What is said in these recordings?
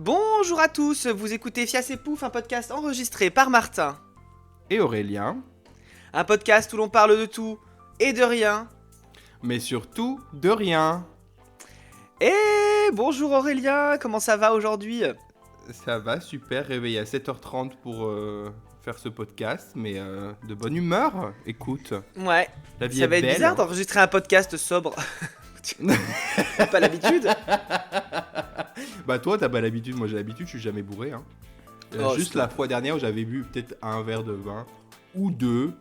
Bonjour à tous, vous écoutez Fias et Pouf, un podcast enregistré par Martin. Et Aurélien. Un podcast où l'on parle de tout et de rien. Mais surtout de rien. Et bonjour Aurélien, comment ça va aujourd'hui ? Ça va, super, réveillé à 7h30 pour faire ce podcast, mais de bonne humeur, écoute. Ouais, La vie ça est va être belle, bizarre hein. d'enregistrer un podcast sobre. Pas l'habitude. Bah toi, t'as pas l'habitude, moi j'ai l'habitude, je suis jamais bourré. Hein. Oh, Juste stop. la fois dernière où j'avais bu peut-être un verre de vin, ou deux,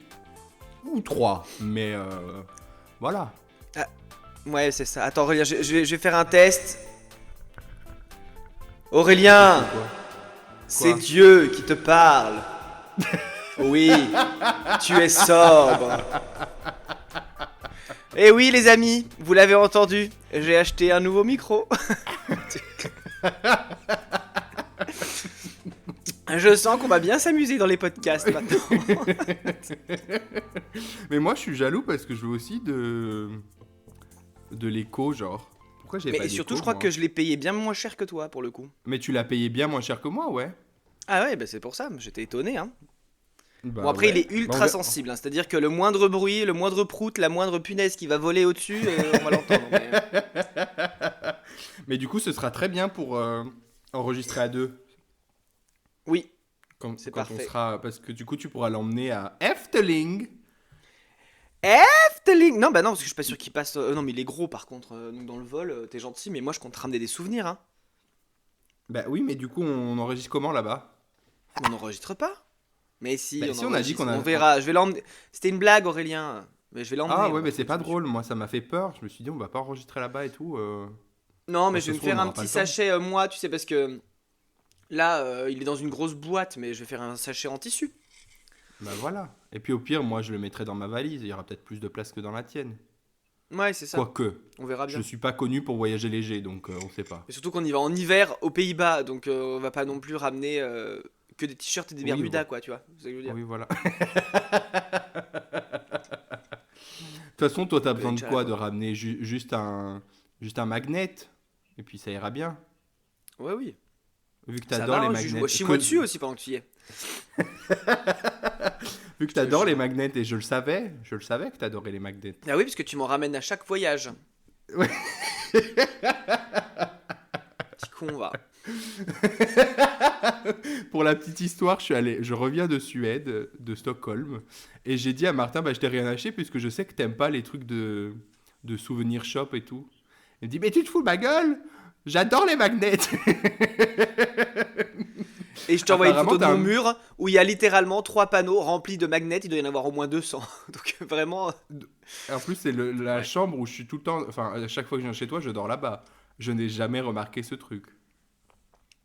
ou trois, mais voilà. Ouais, c'est ça. Attends Aurélien, je vais faire un test. Aurélien, Quoi c'est Dieu qui te parle. Oui, tu es sobre. Et oui les amis, vous l'avez entendu, j'ai acheté un nouveau micro. Je sens qu'on va bien s'amuser dans les podcasts maintenant. Mais moi je suis jaloux parce que je veux aussi de l'écho, genre. Pourquoi j'ai pas Mais d'écho, surtout je crois moi que je l'ai payé bien moins cher que toi pour le coup. Mais tu l'as payé bien moins cher que moi, ouais. Ah ouais, bah c'est pour ça, j'étais étonné hein. Bah Bon après ouais. il est Bah, ultra sensible, hein, c'est-à-dire que le moindre bruit, le moindre prout, la moindre punaise qui va voler au-dessus, on va l'entendre. Mais du coup, ce sera très bien pour enregistrer à deux. Oui, Quand, C'est quand parfait. on sera, parce que du coup, tu pourras l'emmener à Efteling. Efteling. Non bah non parce que je suis pas sûr qu'il passe. Non mais il est gros par contre, donc dans le vol, t'es gentil, mais moi je compte ramener des souvenirs hein. Bah oui, mais du coup, on enregistre comment là-bas? On n'enregistre pas. Mais si, Bah, si, on a dit enregistre. qu'on a- On verra, je vais l'emmener. C'était une blague Aurélien, mais je vais l'emmener. Ah on ouais, va mais c'est pas foutre drôle. Moi, ça m'a fait peur. Je me suis dit, on va pas enregistrer là-bas et tout. Non mais Bah, je ça vais me se trouve, faire on un aura pas petit le temps. sachet moi, tu sais parce que là il est dans une grosse boîte, mais je vais faire un sachet en tissu. Bah voilà. Et puis au pire, moi, je le mettrai dans ma valise. Il y aura peut-être plus de place que dans la tienne. Ouais c'est ça. Quoique, On verra bien. je suis pas connu pour voyager léger, donc on sait pas. Et surtout qu'on y va en hiver aux Pays-Bas, donc on va pas non plus ramener que des t-shirts et des Oui, bermudas voilà. quoi, tu vois. C'est ce que je veux dire. Oui, voilà. De toute façon, toi, t'as besoin de déjà quoi? là, De ramener juste un magnet. Et puis ça ira bien. Ouais oui. Vu que Ça t'adores va, les hein, magnets. chie-moi dessus aussi pendant que tu y es. Vu que t'adores Je- les magnets, et je le savais que t'adorais les magnets. Ah oui, parce que tu m'en ramènes à chaque voyage. Ouais. Petit con va. Pour la petite histoire, je reviens de Suède, de Stockholm, et j'ai dit à Martin, bah je t'ai rien acheté puisque je sais que t'aimes pas les trucs de souvenir shop et tout. Il me dit, mais tu te fous de ma gueule? J'adore les magnets. Et je t'envoie une Apparemment, photo de t'as mon un- mur où il y a littéralement 3 panneaux remplis de magnets, il doit y en avoir au moins 200. Donc vraiment. En plus, c'est la Ouais. chambre où je suis tout le temps. Enfin, à chaque fois que je viens chez toi, je dors là-bas. Je n'ai jamais remarqué ce truc.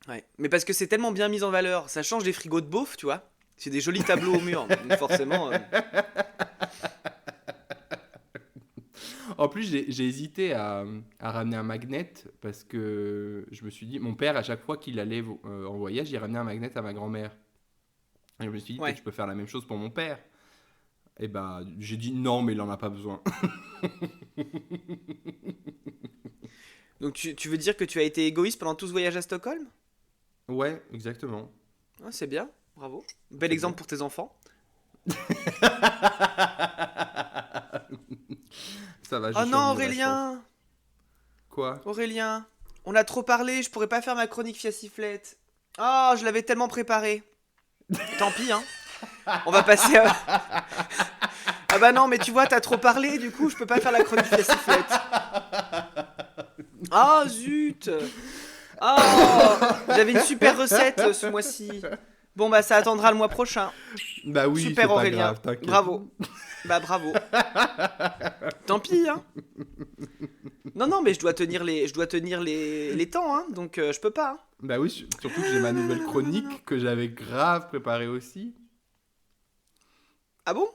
Ouais. Mais parce que c'est tellement bien mis en valeur, ça change des frigos de beauf, tu vois. C'est des jolis tableaux au mur, donc forcément. En plus, j'ai hésité à ramener un magnet parce que je me suis dit, mon père, à chaque fois qu'il allait en voyage, il ramenait un magnet à ma grand-mère. Et je me suis dit, Ouais. peut-être je peux faire la même chose pour mon père. Et bah, j'ai dit non, mais il en a pas besoin. Donc tu veux dire que tu as été égoïste pendant tout ce voyage à Stockholm? Ouais, exactement. Ah, c'est bien, bravo. Bel C'est exemple bien. pour tes enfants. Ça va, je Oh suis non, remis dans la chance. Aurélien! Quoi? Aurélien! On a trop parlé, je pourrais pas faire ma chronique fiassiflette. Oh, je l'avais tellement préparé. Tant pis, hein. On va passer à... Ah bah non, mais tu vois, t'as trop parlé, du coup, je peux pas faire la chronique fiassiflette. Ah zut! Oh, j'avais une super recette ce mois-ci. Bon bah ça attendra le mois prochain. Bah oui, Super c'est pas Aurélien, grave, t'inquiète. bravo. Bah bravo. Tant pis hein. Non mais je dois tenir les temps hein, donc je peux pas. Hein. Bah oui, surtout que j'ai ma nouvelle chronique que j'avais grave préparée aussi. Ah bon?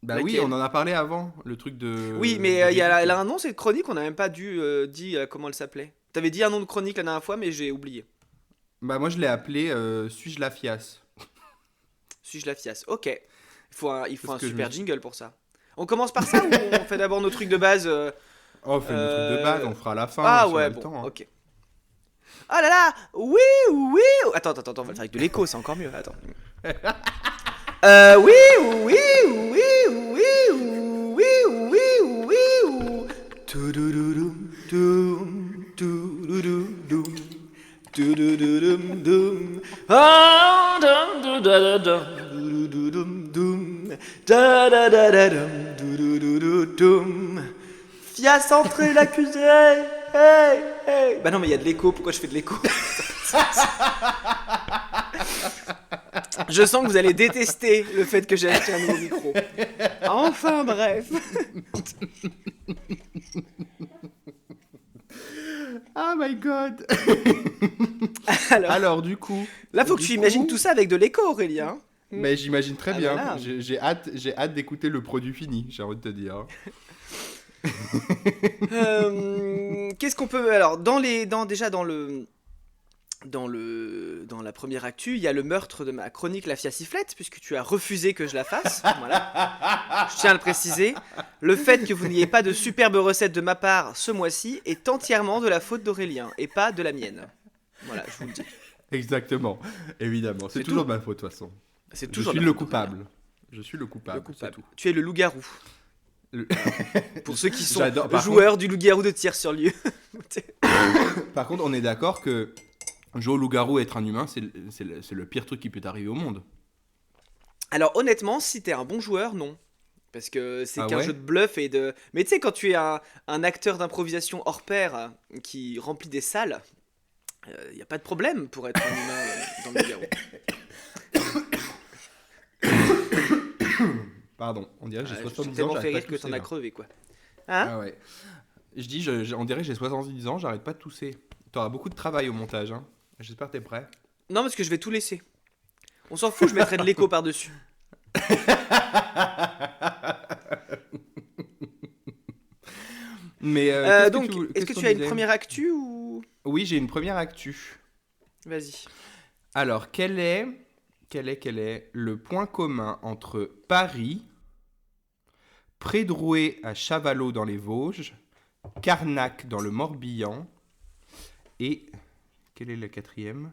Bah oui, Laquelle? on en a parlé avant, le truc de... Oui mais de elle Reddit. a un nom cette chronique, on a même pas dû dire comment elle s'appelait. T'avais dit un nom de chronique la dernière fois mais j'ai oublié. Bah moi je l'ai appelé Suis-je la fiasse? Suis-je la fiasse? Ok. Il faut Parce un que je super me- jingle pour ça. On commence par ça ou on fait d'abord nos trucs de base Oh, on fait le truc de base, on fera à la fin Ah si on a ouais le bon, temps. Hein. ok. Ah là là, oui, oui. Attends, on va le faire avec de l'écho, c'est encore mieux. Attends. Oui, oui, oui, oui, oui, oui, oui, oui. Tudududum, dum, tudududum, tudududum, dum. Ah, dum, dudududum, dum, dadadadadum, dudududum. Fias entre l'accusé. Hey, hey. Bah non, mais il y a de l'écho, pourquoi je fais de l'écho? Je sens que vous allez détester le fait que j'ai acheté un nouveau micro. Enfin bref. Oh my god. Alors, Alors, du coup. là, faut que tu imagines tout ça avec de l'écho, Aurélien. Mais j'imagine très Ah, bien. voilà. J'ai hâte d'écouter le produit fini, j'ai envie de te dire. Qu'est-ce qu'on peut... Alors, déjà dans la première actu, il y a le meurtre de ma chronique La Fiaciflette, puisque tu as refusé que je la fasse. Voilà. Je tiens à le préciser. Le fait que vous n'ayez pas de superbe recette de ma part ce mois-ci est entièrement de la faute d'Aurélien et pas de la mienne. Voilà, je vous le dis. Exactement, évidemment. C'est C'est toujours tout. ma faute, de toute façon. C'est Je toujours suis de la le faute d'Aurélien. coupable. Je suis le coupable, Le c'est coupable. tout. Tu es le loup-garou. Le- Pour ceux qui sont J'adore. Par joueurs du loup-garou de tir sur lieu. Par contre, on est d'accord que jouer au loup-garou et être un humain, c'est le pire truc qui peut arriver au monde. Alors honnêtement, si t'es un bon joueur, non. Parce que c'est Ah qu'un ouais. jeu de bluff et de... Mais tu sais, quand tu es un acteur d'improvisation hors pair qui remplit des salles, il n'y a pas de problème pour être un humain dans le loup-garou. Pardon, on dirait que j'ai Je suis 70 ans, tellement fait j'arrête pas rire de que tousser, t'en as là. crevé, quoi. Hein? Ah ouais. Je dis, on dirait que j'ai 70 ans, j'arrête pas de tousser. T'auras beaucoup de travail au montage, hein. J'espère que t'es prêt. Non, parce que je vais tout laisser. On s'en fout, je mettrai de l'écho par-dessus. Mais qu'est-ce Donc, est-ce que qu'on tu as une disait première actu ou... Oui, j'ai une première actu. Vas-y. Alors, quel est le point commun entre Paris, Prédrouet à Chavalot dans les Vosges, Carnac dans le Morbihan et... Quel est le quatrième?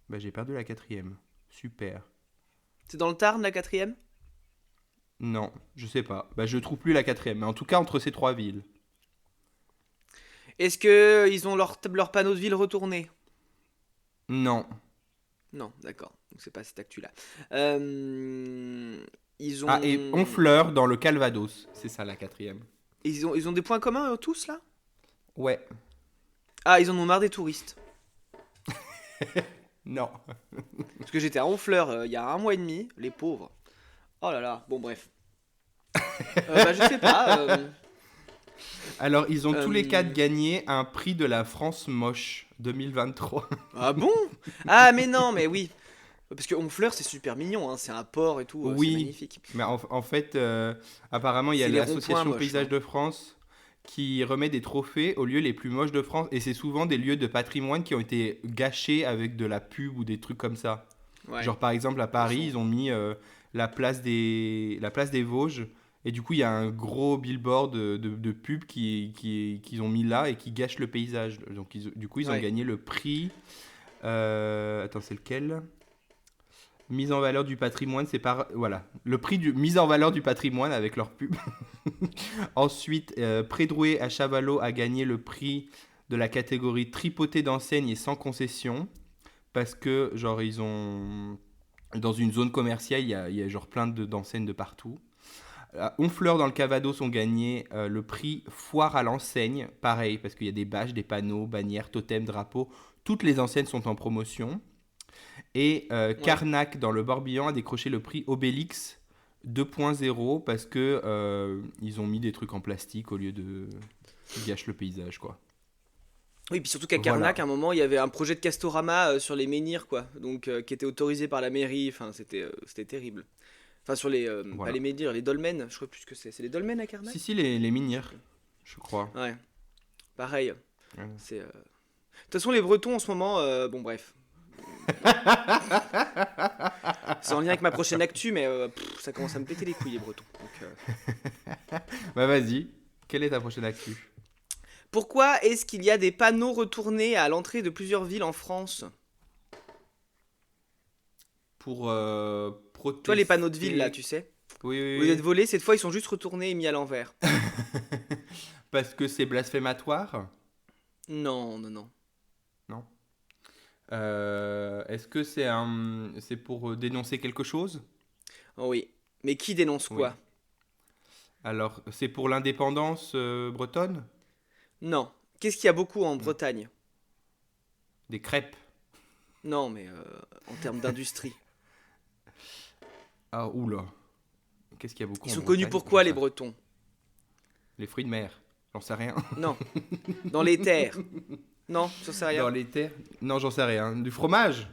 Bah, j'ai perdu la quatrième. Super. C'est dans le Tarn, la quatrième? Non, je sais pas. Bah, je trouve plus la quatrième. Mais en tout cas, entre ces trois villes. Est-ce que ils ont leur panneau de ville retourné? Non. Non, d'accord. Donc c'est pas cette actu-là. Ils ont... Ah, et Honfleur dans le Calvados. C'est ça, la quatrième. Ils ont des points communs, tous, là? Ouais. Ah, ils en ont marre des touristes. Non. Parce que j'étais à Honfleur il y a un mois et demi, les pauvres. Oh là là, bon bref. Bah, je sais pas. Alors, ils ont tous les Euh, quatre gagné un prix de la France moche 2023. Ah bon? Ah mais non, mais oui. Parce que Honfleur c'est super mignon, hein, c'est un port et tout, Oui. c'est magnifique. Mais en fait, apparemment, il y a C'est les ronds-points l'association moches, Paysage hein. de France qui remet des trophées aux lieux les plus moches de France. Et c'est souvent des lieux de patrimoine qui ont été gâchés avec de la pub ou des trucs comme ça. Ouais. Genre, par exemple, à Paris, ils ont mis la place des Vosges. Et du coup, il y a un gros billboard de pub qu'ils ont mis là et qui gâche le paysage. Donc, du coup, ils ont Ouais. gagné le prix. Attends, c'est lequel? Mise en valeur du patrimoine, c'est par... Voilà, le prix du mise en valeur du patrimoine avec leur pub. Ensuite, Prédrouet à Chavalot a gagné le prix de la catégorie tripoté d'enseigne et sans concession. Parce que, genre, ils ont... Dans une zone commerciale, il y a genre plein d'enseignes de partout. Honfleur dans le Calvados ont gagné le prix Foire à l'enseigne. Pareil, parce qu'il y a des bâches, des panneaux, bannières, totems, drapeaux. Toutes les enseignes sont en promotion. Et Carnac dans le Morbihan a décroché le prix Obélix 2.0 parce que ils ont mis des trucs en plastique au lieu de... Qui gâchent le paysage, quoi. Oui, puis surtout qu'à Voilà. Carnac, à un moment, il y avait un projet de Castorama sur les menhirs, quoi. Donc, qui était autorisé par la mairie. Enfin, c'était terrible. Enfin, sur les... Pas Voilà. les menhirs, les dolmens. Je crois plus que c'est. C'est les dolmens à Carnac? Si, les minières, je crois. Ouais. Pareil. Ouais. C'est... De toute façon, les Bretons, en ce moment... Bon, bref. C'est en lien avec ma prochaine actu, mais ça commence à me péter les couilles, les Bretons. Donc, Bah vas-y, quelle est ta prochaine actu? Pourquoi est-ce qu'il y a des panneaux retournés à l'entrée de plusieurs villes en France? Pour Toi, les panneaux de ville, là, protester. tu sais. Oui, Au lieu d'être oui, volés, cette fois, ils sont juste retournés et mis à l'envers. oui. Parce que c'est blasphématoire? Non, non, non. Non. Est-ce que c'est pour dénoncer quelque chose? Oh oui. Mais qui dénonce Oui. quoi? Alors, c'est pour l'indépendance bretonne? Non. Qu'est-ce qu'il y a beaucoup en Non. Bretagne? Des crêpes. Non, mais en termes d'industrie. Ah, oula. Qu'est-ce qu'il y a beaucoup Ils en sont connus Bretagne? pour quoi, les Bretons? Les fruits de mer. J'en sais rien. Non. Dans les terres. Non, ça sert à Dans rien. les terres? Non, j'en sais rien. Du fromage?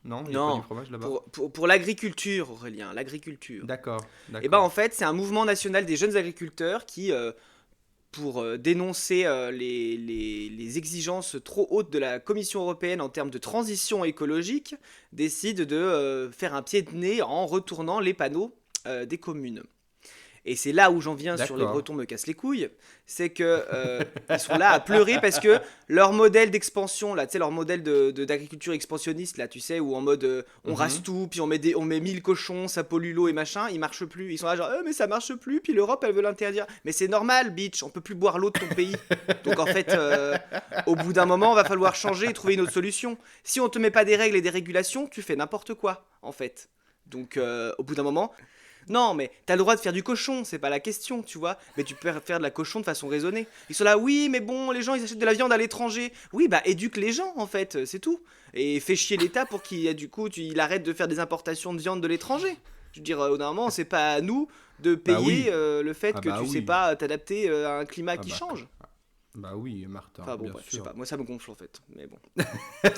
Non, il n'y a pas du Non. fromage là-bas. Pour l'agriculture, Aurélien, l'agriculture. D'accord, Et ben en d'accord. fait, c'est un mouvement national des jeunes agriculteurs qui, pour dénoncer les exigences trop hautes de la Commission européenne en termes de transition écologique, décide de faire un pied de nez en retournant les panneaux des communes. Et c'est là où j'en viens sur les D'accord. Bretons me cassent les couilles, c'est que ils sont là à pleurer parce que leur modèle d'expansion, là, tu sais, leur modèle d'agriculture expansionniste, là, tu sais, où en mode on rase Mhm. tout, puis on met 1000 cochons, ça pollue l'eau et machin, il marche plus. Ils sont là genre, mais ça marche plus, puis l'Europe elle veut l'interdire. Mais c'est normal, bitch, on peut plus boire l'eau de ton pays. Donc en fait, au bout d'un moment, va falloir changer et trouver une autre solution. Si on te met pas des règles et des régulations, tu fais n'importe quoi, en fait. Donc au bout d'un moment, non, mais t'as le droit de faire du cochon, c'est pas la question, tu vois. Mais tu peux faire de la cochon de façon raisonnée. Ils sont là, oui, mais bon, les gens ils achètent de la viande à l'étranger. Oui, bah éduque les gens en fait, c'est tout. Et fais chier l'État pour qu'il du coup il arrête de faire des importations de viande de l'étranger. Je veux dire, au bout d'un moment, c'est pas à nous de Bah payer oui. le fait Ah que bah tu sais oui. pas t'adapter à un climat Ah qui bah, change. bah oui, Martin, Enfin bon, bien bref, je sais sûr. pas, moi ça me gonfle en fait, mais bon.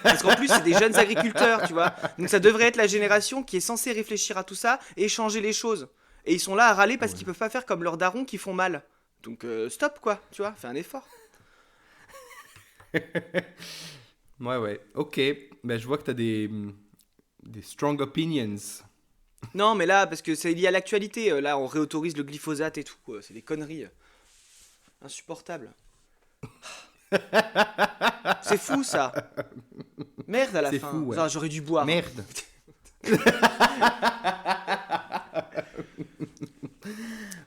Parce qu'en plus, c'est des jeunes agriculteurs, tu vois. Donc ça devrait être la génération qui est censée réfléchir à tout ça et changer les choses. Et ils sont là à râler parce Ouais. qu'ils peuvent pas faire comme leurs darons qui font mal. Donc stop quoi, tu vois, fais un effort. Ouais, ouais. Ok. Bah, je vois que t'as des strong opinions. Non, mais là, parce que c'est lié à l'actualité, là on réautorise le glyphosate et tout, quoi. C'est des conneries insupportables. C'est fou ça. Merde à la C'est fou, fin. ouais. Ah, j'aurais dû boire, hein. Merde.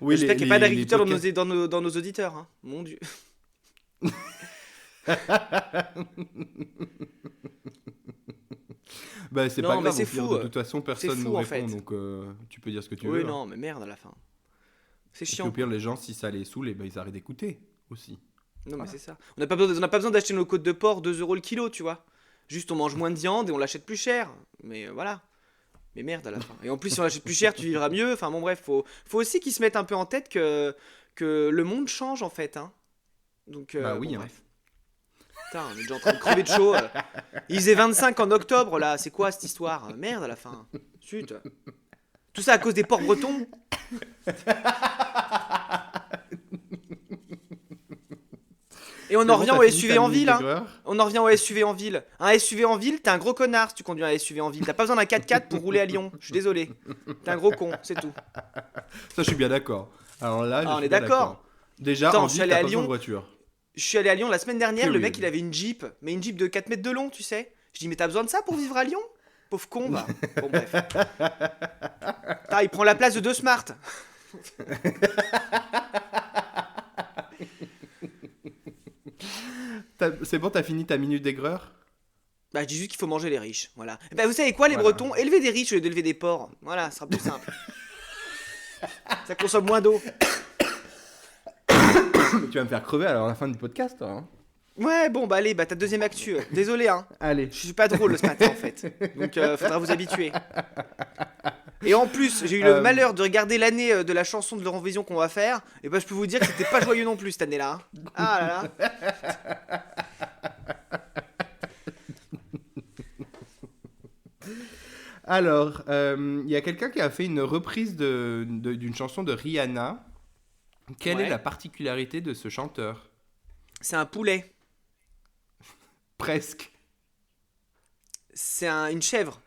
Oui, J'espère qu'il n'y a pas les d'agriculteurs podcasts. dans nos auditeurs, hein. Mon dieu. Bah, c'est pas Non, mais grave, au c'est pire, fou. de toute façon, C'est personne nous fou en répond, fait. donc tu peux dire ce que tu Oui, veux, hein. non, mais merde à la fin. C'est Et puis au chiant pire, quoi. les gens, si ça les saoule, eh ben, ils arrêtent d'écouter aussi. Non, mais Voilà. c'est ça. On n'a pas besoin d'acheter nos côtes de porc 2 euros le kilo, tu vois. Juste on mange moins de viande et on l'achète plus cher. Mais voilà. Mais merde à la fin. Et en plus, si on l'achète plus cher, tu vivras mieux. Enfin bon, bref, faut aussi qu'ils se mettent un peu en tête que le monde change en fait, hein. Donc Bah bon, oui, hein. bref. Putain, on est déjà en train de crever de chaud. Il faisait 25 en octobre là. C'est quoi cette histoire? Merde à la fin. Zut. Tout ça à cause des porcs bretons. Et on C'est en bon, revient t'as au fini SUV ta en minute ville, hein. d'aigreur? On en revient au SUV en ville. Un SUV en ville, t'es un gros connard si tu conduis un SUV en ville. T'as pas besoin d'un 4x4 pour rouler à Lyon. Je suis désolé. T'es un gros con, c'est tout. Ça, je suis bien d'accord. Alors là, je Ah, on suis est bien d'accord. d'accord. Déjà, en Attends, je suis ville, allé t'as à pas besoin de Lyon. voiture. Je suis allé à Lyon la semaine dernière. Le mec, il Period. avait une Jeep, mais une Jeep de 4 mètres de long, tu sais. Je dis, mais t'as besoin de ça pour vivre à Lyon? Pauvre con, va. Bon, bref. Putain, il prend la place de deux Smart. C'est bon, t'as fini ta minute d'aigreur? Bah, je dis juste qu'il faut manger les riches. Voilà. Bah, vous savez quoi, les Voilà. Bretons? Élevez des riches au lieu d'élever des porcs. Voilà, ce sera plus simple. Ça consomme moins d'eau. Tu vas me faire crever alors à la fin du podcast, toi, hein. Ouais, bon, bah allez, bah ta deuxième actu. Désolé, hein. Allez. Je suis pas drôle ce matin en fait. Donc faudra vous habituer. Et en plus, j'ai eu le Euh, malheur de regarder l'année de la chanson de l'Eurovision qu'on va faire. Et bah je peux vous dire que c'était pas joyeux non plus cette année-là, hein. Ah là là. Alors, il y a quelqu'un qui a fait une reprise d'une chanson de Rihanna. Quelle est Ouais. la particularité de ce chanteur? C'est un poulet. Presque. Une chèvre.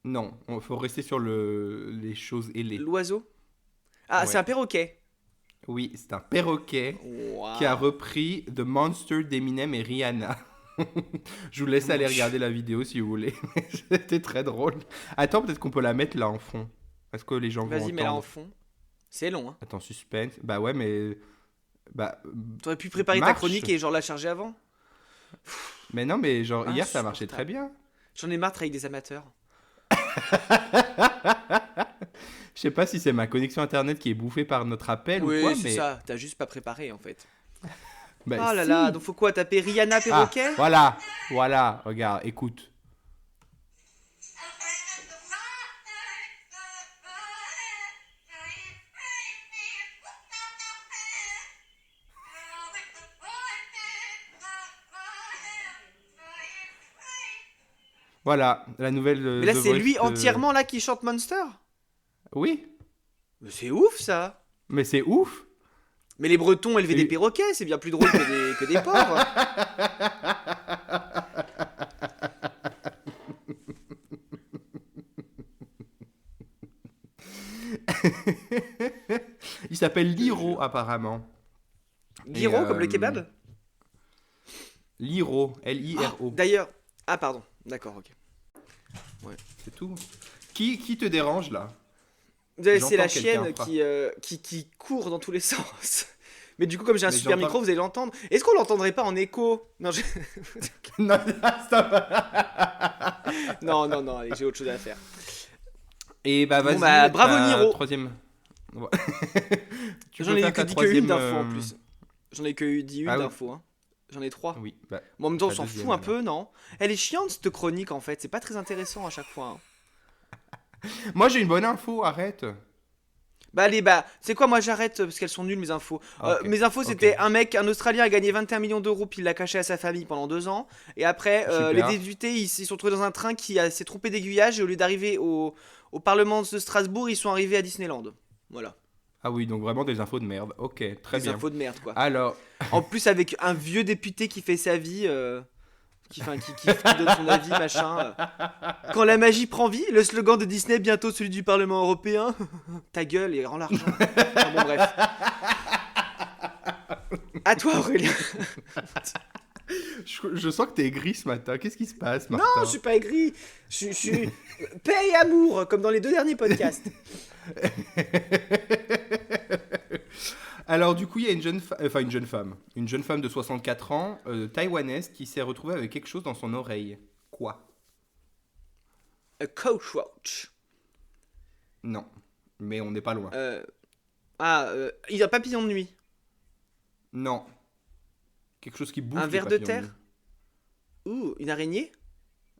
Non, il faut rester sur les choses ailées. L'oiseau. Ah, c'est Ouais. un perroquet. Oui, c'est un perroquet Waouh. qui a repris The Monster d'Eminem et Rihanna. Je vous laisse aller regarder la vidéo si vous voulez. C'était très drôle. Attends, peut-être qu'on peut la mettre là en fond. Est-ce que les gens vont Vas-y, mets-la en entendre? fond. C'est long, hein. Attends, suspense. Bah ouais, mais... Bah, T'aurais pu préparer ta marche. chronique et genre la charger avant. Mais non, mais genre, hier, ça marchait Insupportable. très bien. J'en ai marre de travailler avec des amateurs. Je sais pas si c'est ma connexion internet qui est bouffée par notre appel ou Oui, quoi, c'est mais... ça. T'as juste pas préparé en fait. Bah, Oh là si. là, donc faut quoi taper Rihanna Ah, perroquet? voilà, regarde, écoute. Voilà, la nouvelle Mais là, The c'est Voice lui de- entièrement là qui chante Monster? Oui, Mais c'est ouf ça! mais c'est ouf. Mais les Bretons élevaient des Et- perroquets, c'est bien plus drôle que des pauvres. Il s'appelle Liro apparemment. Guiro comme le kebab? Liro, Ah, Liro. d'ailleurs. Ah, pardon. D'accord, ok. C'est tout. Qui te dérange là? C'est J'entends la quelqu'un chienne frapper. qui court dans tous les sens. Mais du coup, comme j'ai un Mais super j'entends- micro, vous allez l'entendre. Est-ce qu'on l'entendrait pas en écho? Non, Non, stop. non, non, non, allez, j'ai autre chose à faire. Et bah vas-y. Bon, bah, bravo, ta Niro. Troisième. Ouais. Tu J'en peux ai faire eu ta dit troisième, une d'infos en plus. J'en ai que dit une Ah oui. d'infos. Hein. J'en ai 3. Oui, bah, Bon, en même temps, on ta s'en deuxième, fout un alors. peu, non? Elle est chiante cette chronique en fait, c'est pas très intéressant à chaque fois. Hein. Moi j'ai une bonne info, arrête. Bah allez, bah, c'est quoi, moi j'arrête parce qu'elles sont nulles mes infos. Ok, Mes infos ok. c'était un Australien a gagné 21 millions d'euros puis il l'a caché à sa famille pendant 2 ans. Et après, Super. les députés ils se sont trouvés dans un train qui s'est trompé d'aiguillage et au lieu d'arriver au Parlement de Strasbourg, ils sont arrivés à Disneyland. Voilà, Ah oui, donc vraiment des infos de merde. Ok, très des bien. infos de merde quoi. Alors, En plus avec un vieux député qui fait sa vie, qui donne son avis, machin. Quand la magie prend vie, le slogan de Disney, bientôt celui du Parlement européen. Ta gueule et rends l'argent. Enfin, bon bref. À toi Aurélien. je sens que t'es aigri ce matin. Qu'est-ce qui se passe, Martin? Non, je suis pas aigri. Je suis paix et amour, comme dans les 2 derniers podcasts. Alors du coup, il y a une jeune femme de 64 ans, taïwanaise, qui s'est retrouvée avec quelque chose dans son oreille. Quoi? A cockroach. Non, mais on n'est pas loin. Il a papillon de nuit. Non. Quelque chose qui bouffe Un les ver de papillons terre. Ouh, une araignée.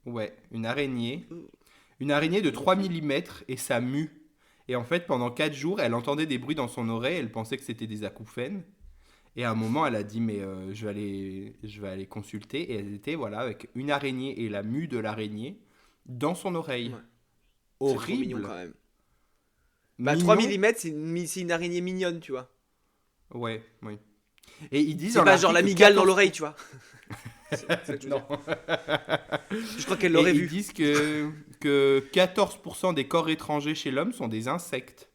Ouais, une araignée. Ouh. Une araignée de 3 mm et ça mue. Et en fait, pendant 4 jours, elle entendait des bruits dans son oreille, elle pensait que c'était des acouphènes. Et à un moment, elle a dit, mais je vais aller consulter. Et elle était, voilà, avec une araignée et la mue de l'araignée dans son oreille. Ouais. C'est trop Horrible. mignon quand même. Bah Mignon. 3 mm, c'est une araignée mignonne, tu vois. Ouais, oui. Et ils disent C'est dans pas genre l'article la que migale dans 14 l'oreille, tu vois. C'est ça que je veux Non. dire. Je crois qu'elle Et l'aurait ils vu. disent que 14% des corps étrangers chez l'homme sont des insectes.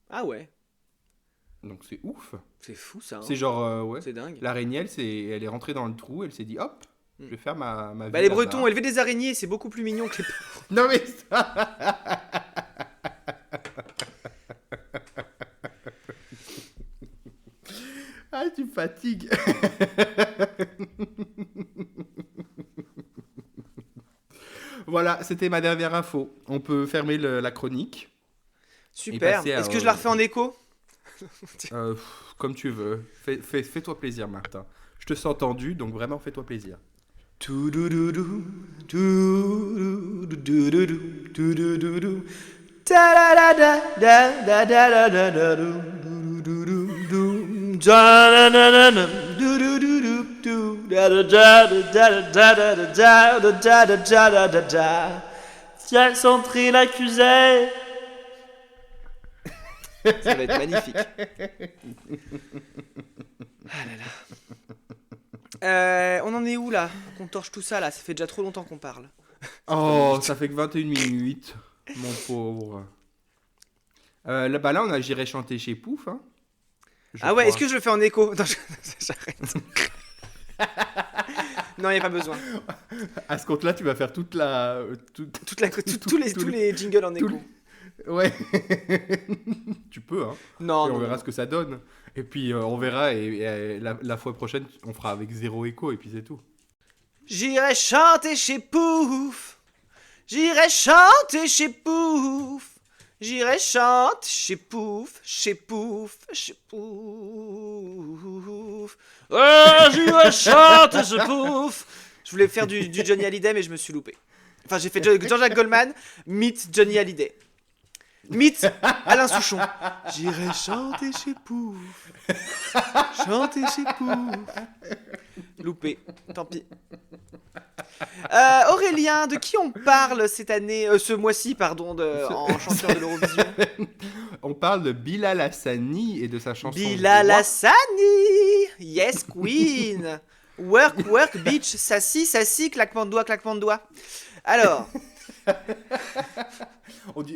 Ah ouais, Donc c'est ouf. c'est fou ça. Hein. C'est genre, ouais. C'est dingue. L'araignée, elle est rentrée dans le trou, elle s'est dit, hop, je vais faire ma vie Bah les là-bas. Bretons élevaient des araignées, c'est beaucoup plus mignon que les... Non mais ça... Ah, tu me fatigues. Voilà, c'était ma dernière info. On peut fermer la chronique. Super. passer à, Est-ce que je la refais en écho? Comme tu veux. Fais-toi plaisir, Martin. Je te sens tendu, donc vraiment fais-toi plaisir. Toudoudou, toudoudou, toudoudou, ta-da-da-da-da-da-da-da-da-dou, toudoudou, da-da-da-da-da, toudoudou, da-da-da-da-da-da-da-da-da-da-da-da. Tiens, Sandrine l'accusait. Ça va être magnifique. Ah là là. On en est où là? Qu'on torche tout ça là, ça fait déjà trop longtemps qu'on parle. Oh, ça fait que 21 minutes, mon pauvre. Là, on a J'irai chanter chez Pouf. Hein. je Ah ouais, est-ce crois. que je le fais en écho? Non, j'arrête. Non, y a pas besoin. À ce compte-là, tu vas faire toute la... Tous les jingles en tout écho. Ouais. Tu peux, hein. Non, Et on non, non, verra non. ce que ça donne. Et puis, on verra. Et la fois prochaine, on fera avec 0 écho. Et puis, c'est tout. J'irai chanter chez Pouf. J'irai chanter chez Pouf. J'irai chanter chez Pouf, chez Pouf, chez Pouf. J'irai chanter chez Pouf. Je voulais faire du Johnny Hallyday, mais je me suis loupé. Enfin, j'ai fait Jean-Jacques Goldman, meet Johnny Hallyday. Meet Alain Souchon. J'irai chanter chez Pouf. Chanter chez Pouf. Loupé, tant pis. Aurélien, de qui on parle cette année, ce mois-ci, pardon, en chanteur de l'Eurovision? On parle de Bilal Hassani et de sa chanson Bilal Roi. Hassani. Yes, queen. Work, work, bitch. Sassi, claquement de doigts. Alors,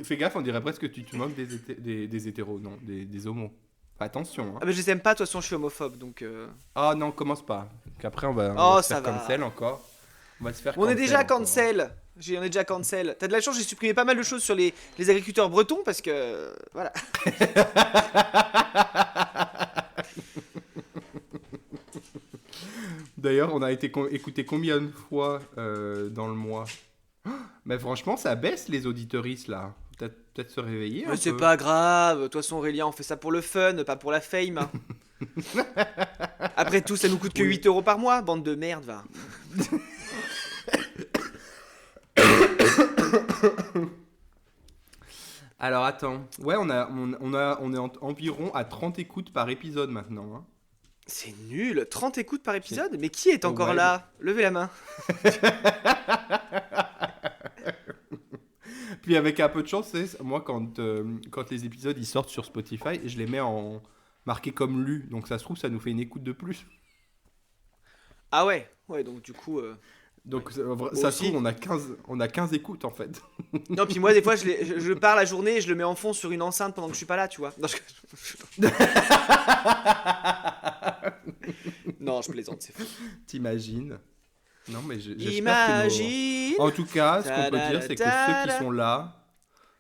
Fais gaffe, on dirait presque que tu te moques des hétéros, non, des homos. Attention, hein. ah, mais je les aime pas, de toute façon, je suis homophobe, donc... Ah non, commence pas. Qu'après, on va Oh, se ça faire va. cancel encore. On va se faire On est déjà encore. cancel. On est déjà cancel. T'as de la chance, j'ai supprimé pas mal de choses sur les agriculteurs bretons, parce que... Voilà. D'ailleurs, on a été écouté combien de fois dans le mois? Mais franchement, ça baisse les auditeuristes là. Peut-être se réveiller un Mais c'est peu. pas grave, de toute façon Aurélien, on fait ça pour le fun, pas pour la fame. Hein. Après tout, ça nous coûte que Oui. 8 € par mois, bande de merde, va. Alors attends. Ouais, on est environ à 30 écoutes par épisode maintenant, hein. C'est nul, 30 écoutes par épisode? Mais qui est encore Ouais, là? Levez la main. Puis avec un peu de chance, moi quand les épisodes ils sortent sur Spotify, je les mets en marqué comme lu. Donc ça se trouve, ça nous fait une écoute de plus. Ah ouais, donc du coup... Donc Moi ça se aussi. trouve, on a 15 écoutes en fait. Non, puis moi des fois, je pars la journée et je le mets en fond sur une enceinte pendant que je suis pas là, tu vois. Non, non, je plaisante, c'est faux. T'imagines? Non, mais j'espère que Imagine. En tout cas, ce qu'on peut dire, c'est que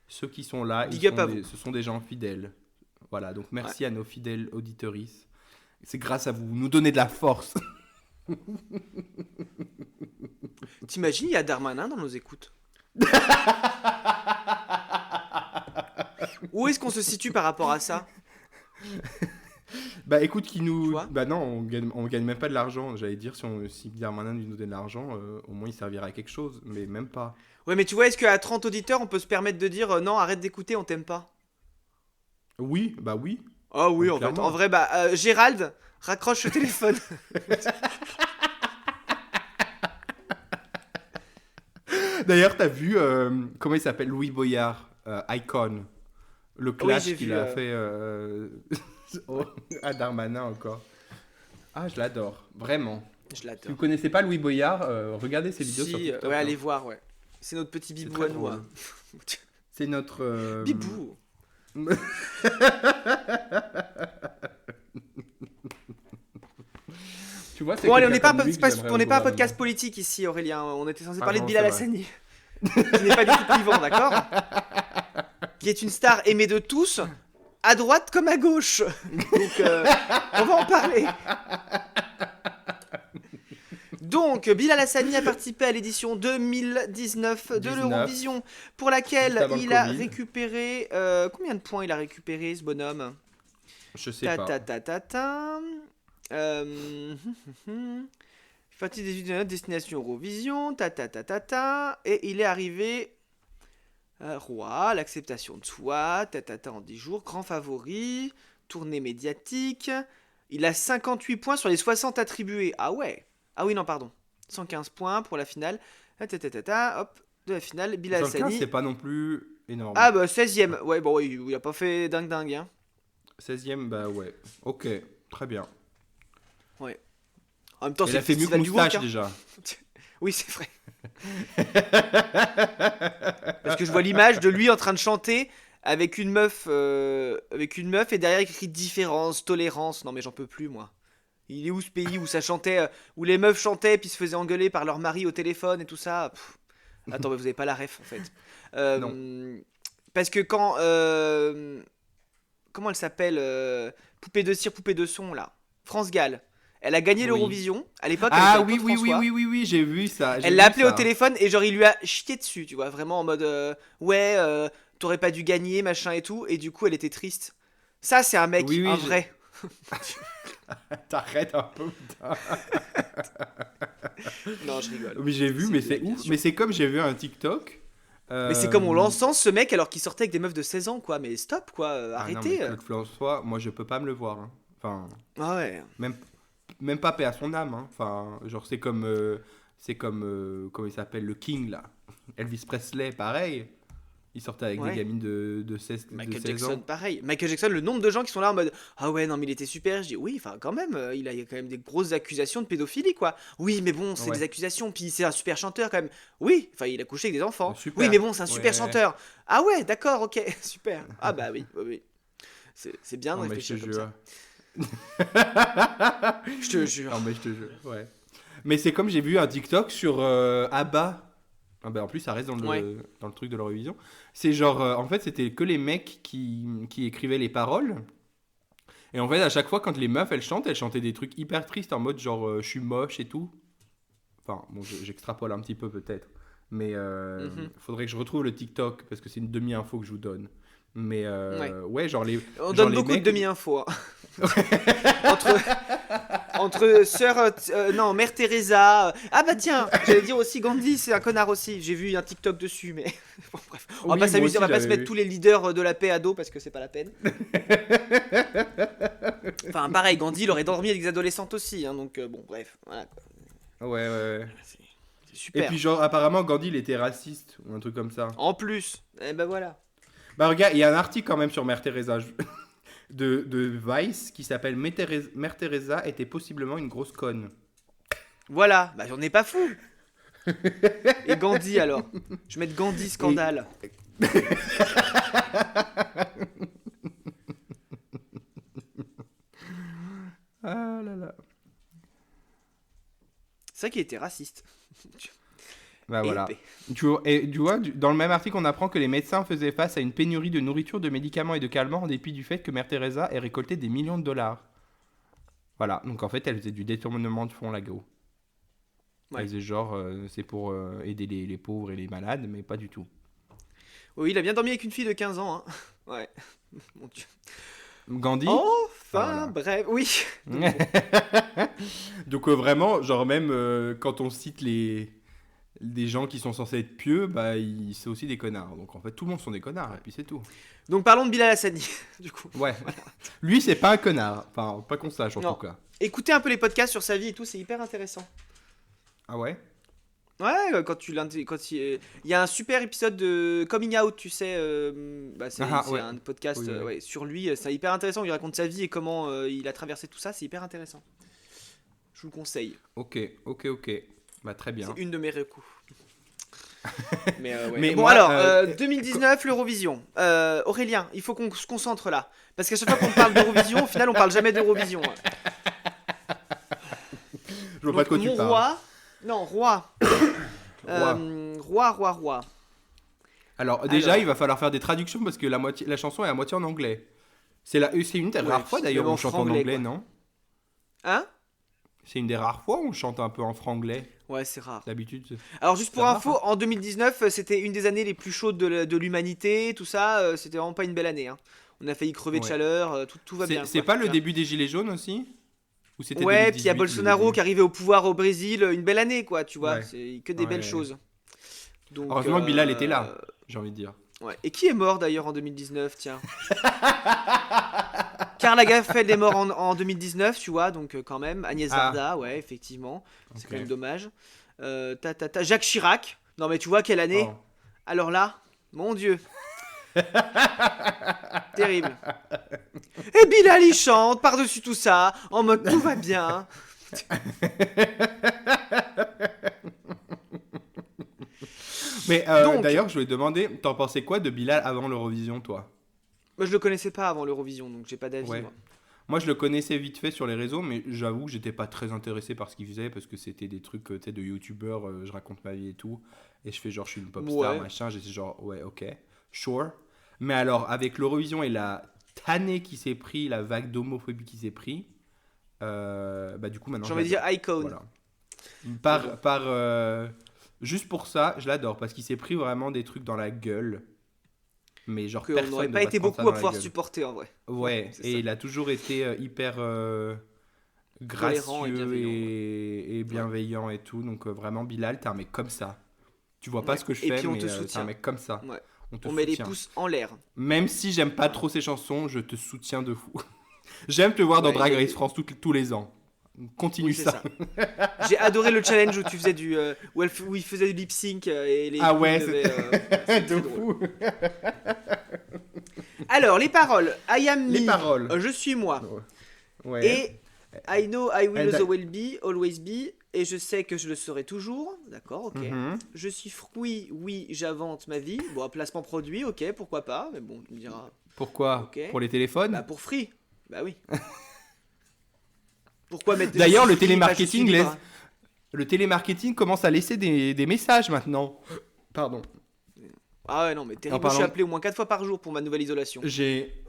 ceux qui sont là, Big up à vous. ce sont des gens fidèles. Voilà, donc merci à nos fidèles auditeuristes. C'est grâce à vous, vous nous donnez de la force. T'imagines, il y a Darmanin dans nos écoutes. Où est-ce qu'on se situe par rapport à ça? Bah écoute, Tu vois bah non, on gagne même pas de l'argent. J'allais dire, si Darmanin nous donnait de l'argent, au moins il servirait à quelque chose, mais même pas. Ouais, mais tu vois, est-ce qu'à 30 auditeurs, on peut se permettre de dire non, arrête d'écouter, on t'aime pas? Oui, bah oui. Ah oui, en fait. Clairement. En vrai, bah, Gérald, raccroche le téléphone. D'ailleurs, t'as vu, comment il s'appelle, Louis Boyard, Icon, le clash j'ai qu'il vu, a fait à Darmanin encore. Ah, je l'adore, vraiment. Je Si l'adore. vous connaissez pas Louis Boyard, regardez ses vidéos Si, sur TikTok. ouais, hein. allez voir, ouais. C'est notre petit C'est bibou très à nous. drôle. C'est notre... Bibou. Tu vois, c'est Bon, allez, on n'est quelqu'un pas, comme lui que j'aimerais au un podcast gouvernement. politique ici, Aurélien. On était censé Ah parler non, de Bilal c'est vrai. Hassani. Qui n'est pas du tout clivant, d'accord? Qui est une star aimée de tous, à droite comme à gauche. Donc, on va en parler. Donc, Bilal Hassani a participé à l'édition 2019 de 19. l'Eurovision, pour laquelle Juste avant le il a Covid. récupéré... combien de points il a récupéré, ce bonhomme? Je sais Ta pas. ta ta ta ta. Il fait partie des études de destination Eurovision. Ta ta ta ta ta. Et il est arrivé roi, l'acceptation de soi. Ta ta ta en 10 jours. Grand favori. Tournée médiatique. Il a 58 points sur les 60 attribués. Ah ouais. Ah oui, non, pardon. 115 points pour la finale. Ta ta ta ta ta. Hop. De la finale. Bilal 75, Hassani. c'est pas non plus énorme. Ah bah 16ème. Ouais, bon, il a pas fait dingue, hein. 16e, bah ouais. Ok, très bien. Ouais. En même temps, Il c'est a le fait mieux que festival du Moustache wok, hein. déjà. Oui, c'est vrai. Parce que je vois l'image de lui en train de chanter avec une meuf, et derrière écrit différence, tolérance. Non mais j'en peux plus moi. Il est où ce pays où ça chantait, où les meufs chantaient puis se faisaient engueuler par leur mari au téléphone et tout ça. Pff. Attends, mais vous avez pas la ref en fait. Non. Parce que quand, comment elle s'appelle, poupée de cire, poupée de son là, France Gall. Elle a gagné Oui. l'Eurovision. À l'époque, elle Ah était avec oui, Claude oui, oui, François. oui, oui, oui, j'ai vu ça. J'ai Elle l'a vu appelé au ça. téléphone et genre il lui a chié dessus, tu vois, vraiment en mode ouais, t'aurais pas dû gagner, machin et tout. Et du coup, elle était triste. Ça, c'est un mec, Oui, un oui, vrai. T'arrêtes un peu, putain. Non, je rigole. Oui, j'ai vu, C'est mais une c'est blague, bien ouf. sûr. Mais c'est comme j'ai vu un TikTok. Mais c'est comme on euh, l'encense ce mec alors qu'il sortait avec des meufs de 16 ans, quoi. Mais stop, quoi, Ah non, mais arrêtez. Claude François, moi je peux pas me le voir, hein. Enfin, Ah ouais. même, même pas paix à son âme, hein. Enfin, genre c'est comme, comment il s'appelle, le King là. Elvis Presley, pareil. Il sortait avec des Ouais. gamines de 16, de Michael 16 Jackson, ans. pareil. Michael Jackson, le nombre de gens qui sont là en mode ah ouais, non, mais il était super. Je dis oui, enfin, quand même, il a quand même des grosses accusations de pédophilie, quoi. Oui, mais bon, c'est Ouais, des accusations, puis c'est un super chanteur quand même. Oui, enfin, il a couché avec des enfants. Oui, super. mais bon, c'est un super Ouais. chanteur. Ah ouais, d'accord, ok, super. Ah bah oui, oui, oui. C'est bien de Non, mais je te réfléchir comme jure. ça. Je te jure. Non, mais je te jure, ouais. Mais c'est comme j'ai vu un TikTok sur ABBA. Ah ben en plus, ça reste Ouais. dans le truc de l'Eurovision. C'est genre, en fait, c'était que les mecs qui écrivaient les paroles. Et en fait, à chaque fois, quand les meufs, elles chantaient des trucs hyper tristes en mode genre, je suis moche et tout. Enfin, bon, j'extrapole un petit peu peut-être. Mais Mhm. faudrait que je retrouve le TikTok parce que c'est une demi-info que je vous donne. Mais Ouais. ouais, On genre donne les beaucoup de mecs. demi-infos, hein. Entre, entre sœur, non, Mère Teresa. Ah bah tiens, j'allais dire aussi Gandhi, c'est un connard aussi. J'ai vu un TikTok dessus, mais bon, bref. On va Oui, pas moi s'amuser, on aussi, va pas se j'avais mettre vu. tous les leaders de la paix à dos parce que c'est pas la peine. Enfin, pareil, Gandhi, il aurait dormi avec des adolescentes aussi, hein, donc bon, bref, voilà quoi. Ouais, ouais, ouais. C'est Et super. puis, genre, apparemment, Gandhi, il était raciste ou un truc comme ça. En plus, eh ben voilà. Bah, regarde, il y a un article quand même sur Mère Teresa de Vice qui s'appelle Mère Teresa était possiblement une grosse conne. Voilà, bah j'en ai pas fou. Et Gandhi alors. Je vais mettre Gandhi Et. scandale. Ah là là. C'est vrai qu'il était raciste. Bah voilà. Épais. Tu vois, dans le même article, on apprend que les médecins faisaient face à une pénurie de nourriture, de médicaments et de calmants en dépit du fait que Mère Teresa ait récolté des millions de dollars. Voilà, donc en fait, elle faisait du détournement de fonds légaux. Elle Ouais. faisait genre, c'est pour aider les pauvres et les malades, mais pas du tout. Oui, il a bien dormi avec une fille de 15 ans, hein. Ouais. Mon Dieu. Gandhi. Enfin Enfin, voilà. bref, oui. Donc bon. Donc vraiment, genre même quand on cite des gens qui sont censés être pieux, bah c'est aussi des connards. Donc en fait, tout le monde sont des connards, et puis c'est tout. Donc parlons de Bilal Hassani, du coup. Ouais. Lui, c'est pas un connard. Enfin, pas qu'on sache en tout Non. cas. Écoutez un peu les podcasts sur sa vie et tout, c'est hyper intéressant. Ah ouais? Ouais, quand il y a un super épisode de Coming Out, tu sais, bah Ah c'est ouais. un podcast Oui, oui. ouais, sur lui, c'est hyper intéressant, où il raconte sa vie et comment il a traversé tout ça, c'est hyper intéressant. Je vous le conseille. Ok, ok, ok. Bah très bien. C'est une de mes recos. Mais ouais. Mais Bon moi, alors, 2019, l'Eurovision. Aurélien, il faut qu'on se concentre là. Parce qu'à chaque fois qu'on parle d'Eurovision, au final, on parle jamais d'Eurovision. je vois pas de quoi tu mon parles. roi... Non, roi. Roi. Roi. Alors déjà, Alors. il va falloir faire des traductions parce que la chanson est à moitié en anglais. C'est une des Ouais, rares fois puis d'ailleurs même où en on chante en franglais, anglais, quoi. non? Hein? C'est une des rares fois où on chante un peu en franglais. Ouais, c'est rare. D'habitude, Alors juste c'est pour rare, info, hein. en 2019, c'était une des années les plus chaudes de l'humanité, tout ça, c'était vraiment pas une belle année, hein. On a failli crever de Ouais. chaleur, tout va bien, C'est quoi. pas le Tu vois. début des Gilets jaunes aussi? Ou c'était Ouais, puis il y a 2018 le Bolsonaro début? qui arrivait au pouvoir au Brésil, une belle année, quoi, tu vois. Ouais. C'est que des belles Ouais. choses. Donc, Heureusement que Bilal était là, j'ai envie de dire. ouais. Et qui est mort d'ailleurs en 2019, tiens? Karl Lagerfeld est mort en 2019, tu vois, donc quand même. Agnès Ah. Varda, ouais, effectivement. C'est Ok. quand même dommage. Jacques Chirac. Non mais tu vois quelle année? Oh. Alors là, mon Dieu. Terrible. Et Bilal il chante par-dessus tout ça, en mode tout va bien. Mais Donc, d'ailleurs, je voulais te demander, t'en pensais quoi de Bilal avant l'Eurovision, toi? moi, je le connaissais pas avant l'Eurovision, donc j'ai pas d'avis, Ouais. moi. Moi, je le connaissais vite fait sur les réseaux, mais j'avoue que j'étais pas très intéressé par ce qu'il faisait parce que c'était des trucs, tu sais, de youtubeur, je raconte ma vie et tout. Et je fais genre, je suis une pop star, Ouais. machin. J'étais genre, ouais, ok, sure. Mais alors, avec l'Eurovision et la tannée qui s'est pris, la vague d'homophobie qui s'est pris, bah du coup, maintenant, J'ai je envie de dire l'adore. icône. Voilà. Mais bon. Juste pour ça, je l'adore parce qu'il s'est pris vraiment des trucs dans la gueule. Mais genre, Qu'on n'aurait personne ne pas va se été prendre ça beaucoup à dans la pouvoir gueule. supporter en vrai. Ouais, Ouais, c'est et ça. il a toujours été hyper Tolérant et gracieux bienveillant. et Ouais. bienveillant et tout. Donc vraiment, Bilal, t'es un mec comme ça. Tu vois pas Ouais. ce que je Et fais, puis on mais te t'es un soutient. mec comme ça. Ouais. On te On met les soutient. pouces en l'air. Même si j'aime pas trop ses chansons, je te soutiens de fou. J'aime te voir dans Ouais, Drag Race France tous les ans. oui, Continue c'est ça. ça. J'ai adoré le challenge où tu faisais où il faisait du lip sync et les Ah queens ouais, devaient. c'est C'était de très drôle. fou. Alors, les paroles. I am Les me. paroles. Je suis moi. Ouais. Et I know I will And I- always be. Et je sais que je le serai toujours. D'accord, ok. Mhm. Je suis fruit, oui, j'invente ma vie. Bon, un placement produit, ok, pourquoi pas. Mais bon, tu me diras. Pourquoi? Ok. Pour les téléphones? Bah, pour free. Bah oui. Pourquoi mettre D'ailleurs, je le suis free, pas je suis télémarketing libre. le télémarketing commence à laisser des messages maintenant. Pardon. Ah ouais, non, mais En terrible. Moi, je suis parlant, appelé au moins 4 fois par jour pour ma nouvelle isolation. j'ai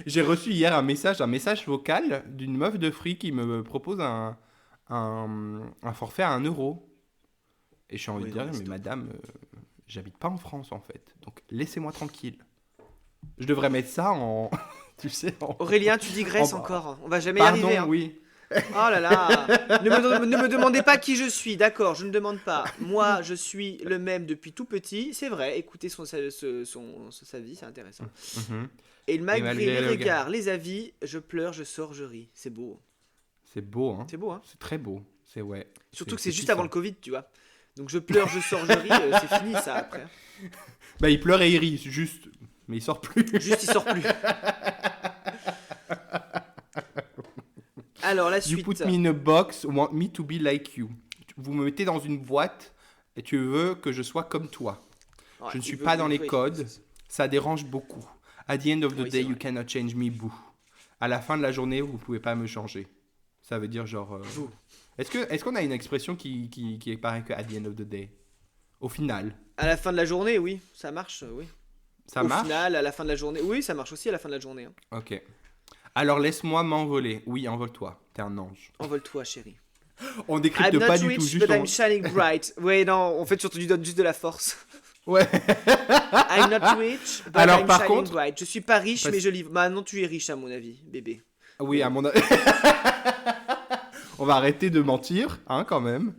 j'ai reçu hier un message vocal d'une meuf de Free qui me propose un forfait à 1 euro. Et j'ai envie Oui, de non, dire, mais mais stop. madame, j'habite pas en France en fait. Donc laissez-moi tranquille. Je devrais mettre ça en. Tu sais, Aurélien, tu digresses en- encore. On va jamais y arriver, Pardon, hein. oui. Oh là là. Ne me demandez pas qui je suis, d'accord, je ne demande pas. Moi, je suis le même depuis tout petit. C'est vrai, écoutez sa vie, c'est intéressant. Mhm. Et Et malgré les malgré le regard. regards, les avis, je pleure, je sors, je ris. C'est beau. C'est beau, hein. C'est beau, hein. C'est très beau. C'est ouais. Surtout que C'est c'est juste avant le puissant. Covid, tu vois. Donc je pleure, je sors, je ris, c'est fini ça après. Bah, il pleure et il rit, juste. Mais il sort plus. Juste, il sort plus. Alors, la You suite. put me in a box, want me to be like you. Vous me mettez dans une boîte et tu veux que je sois comme toi. Ouais, Je ne il suis veut- pas il dans les veut- codes. Ça dérange beaucoup. At the end of the Oui, day, c'est you vrai. cannot change me, boo. À la fin de la journée, vous pouvez pas me changer. Ça veut dire genre. Boo. Est-ce qu'on a une expression qui est pareille que at the end of the day? Au final, À la fin de la journée, oui, ça marche, oui. ça Au marche? final, à la fin de la journée, oui, ça marche aussi à la fin de la journée, hein. Ok. Alors laisse-moi m'envoler. Oui, envole-toi. T'es un ange. Envole-toi, chérie. On I'm décrypte not pas du tout, rich, juste but I'm shining bright. Ouais, non, en fait, surtout, tu donnes juste de la force. Ouais. I'm not rich, but Alors, I'm par shining contre- bright. Je suis pas riche, Parce- mais je livre. Maintenant, tu es riche, à mon avis, bébé. Oui, à mon avis. On va arrêter de mentir, hein, quand même.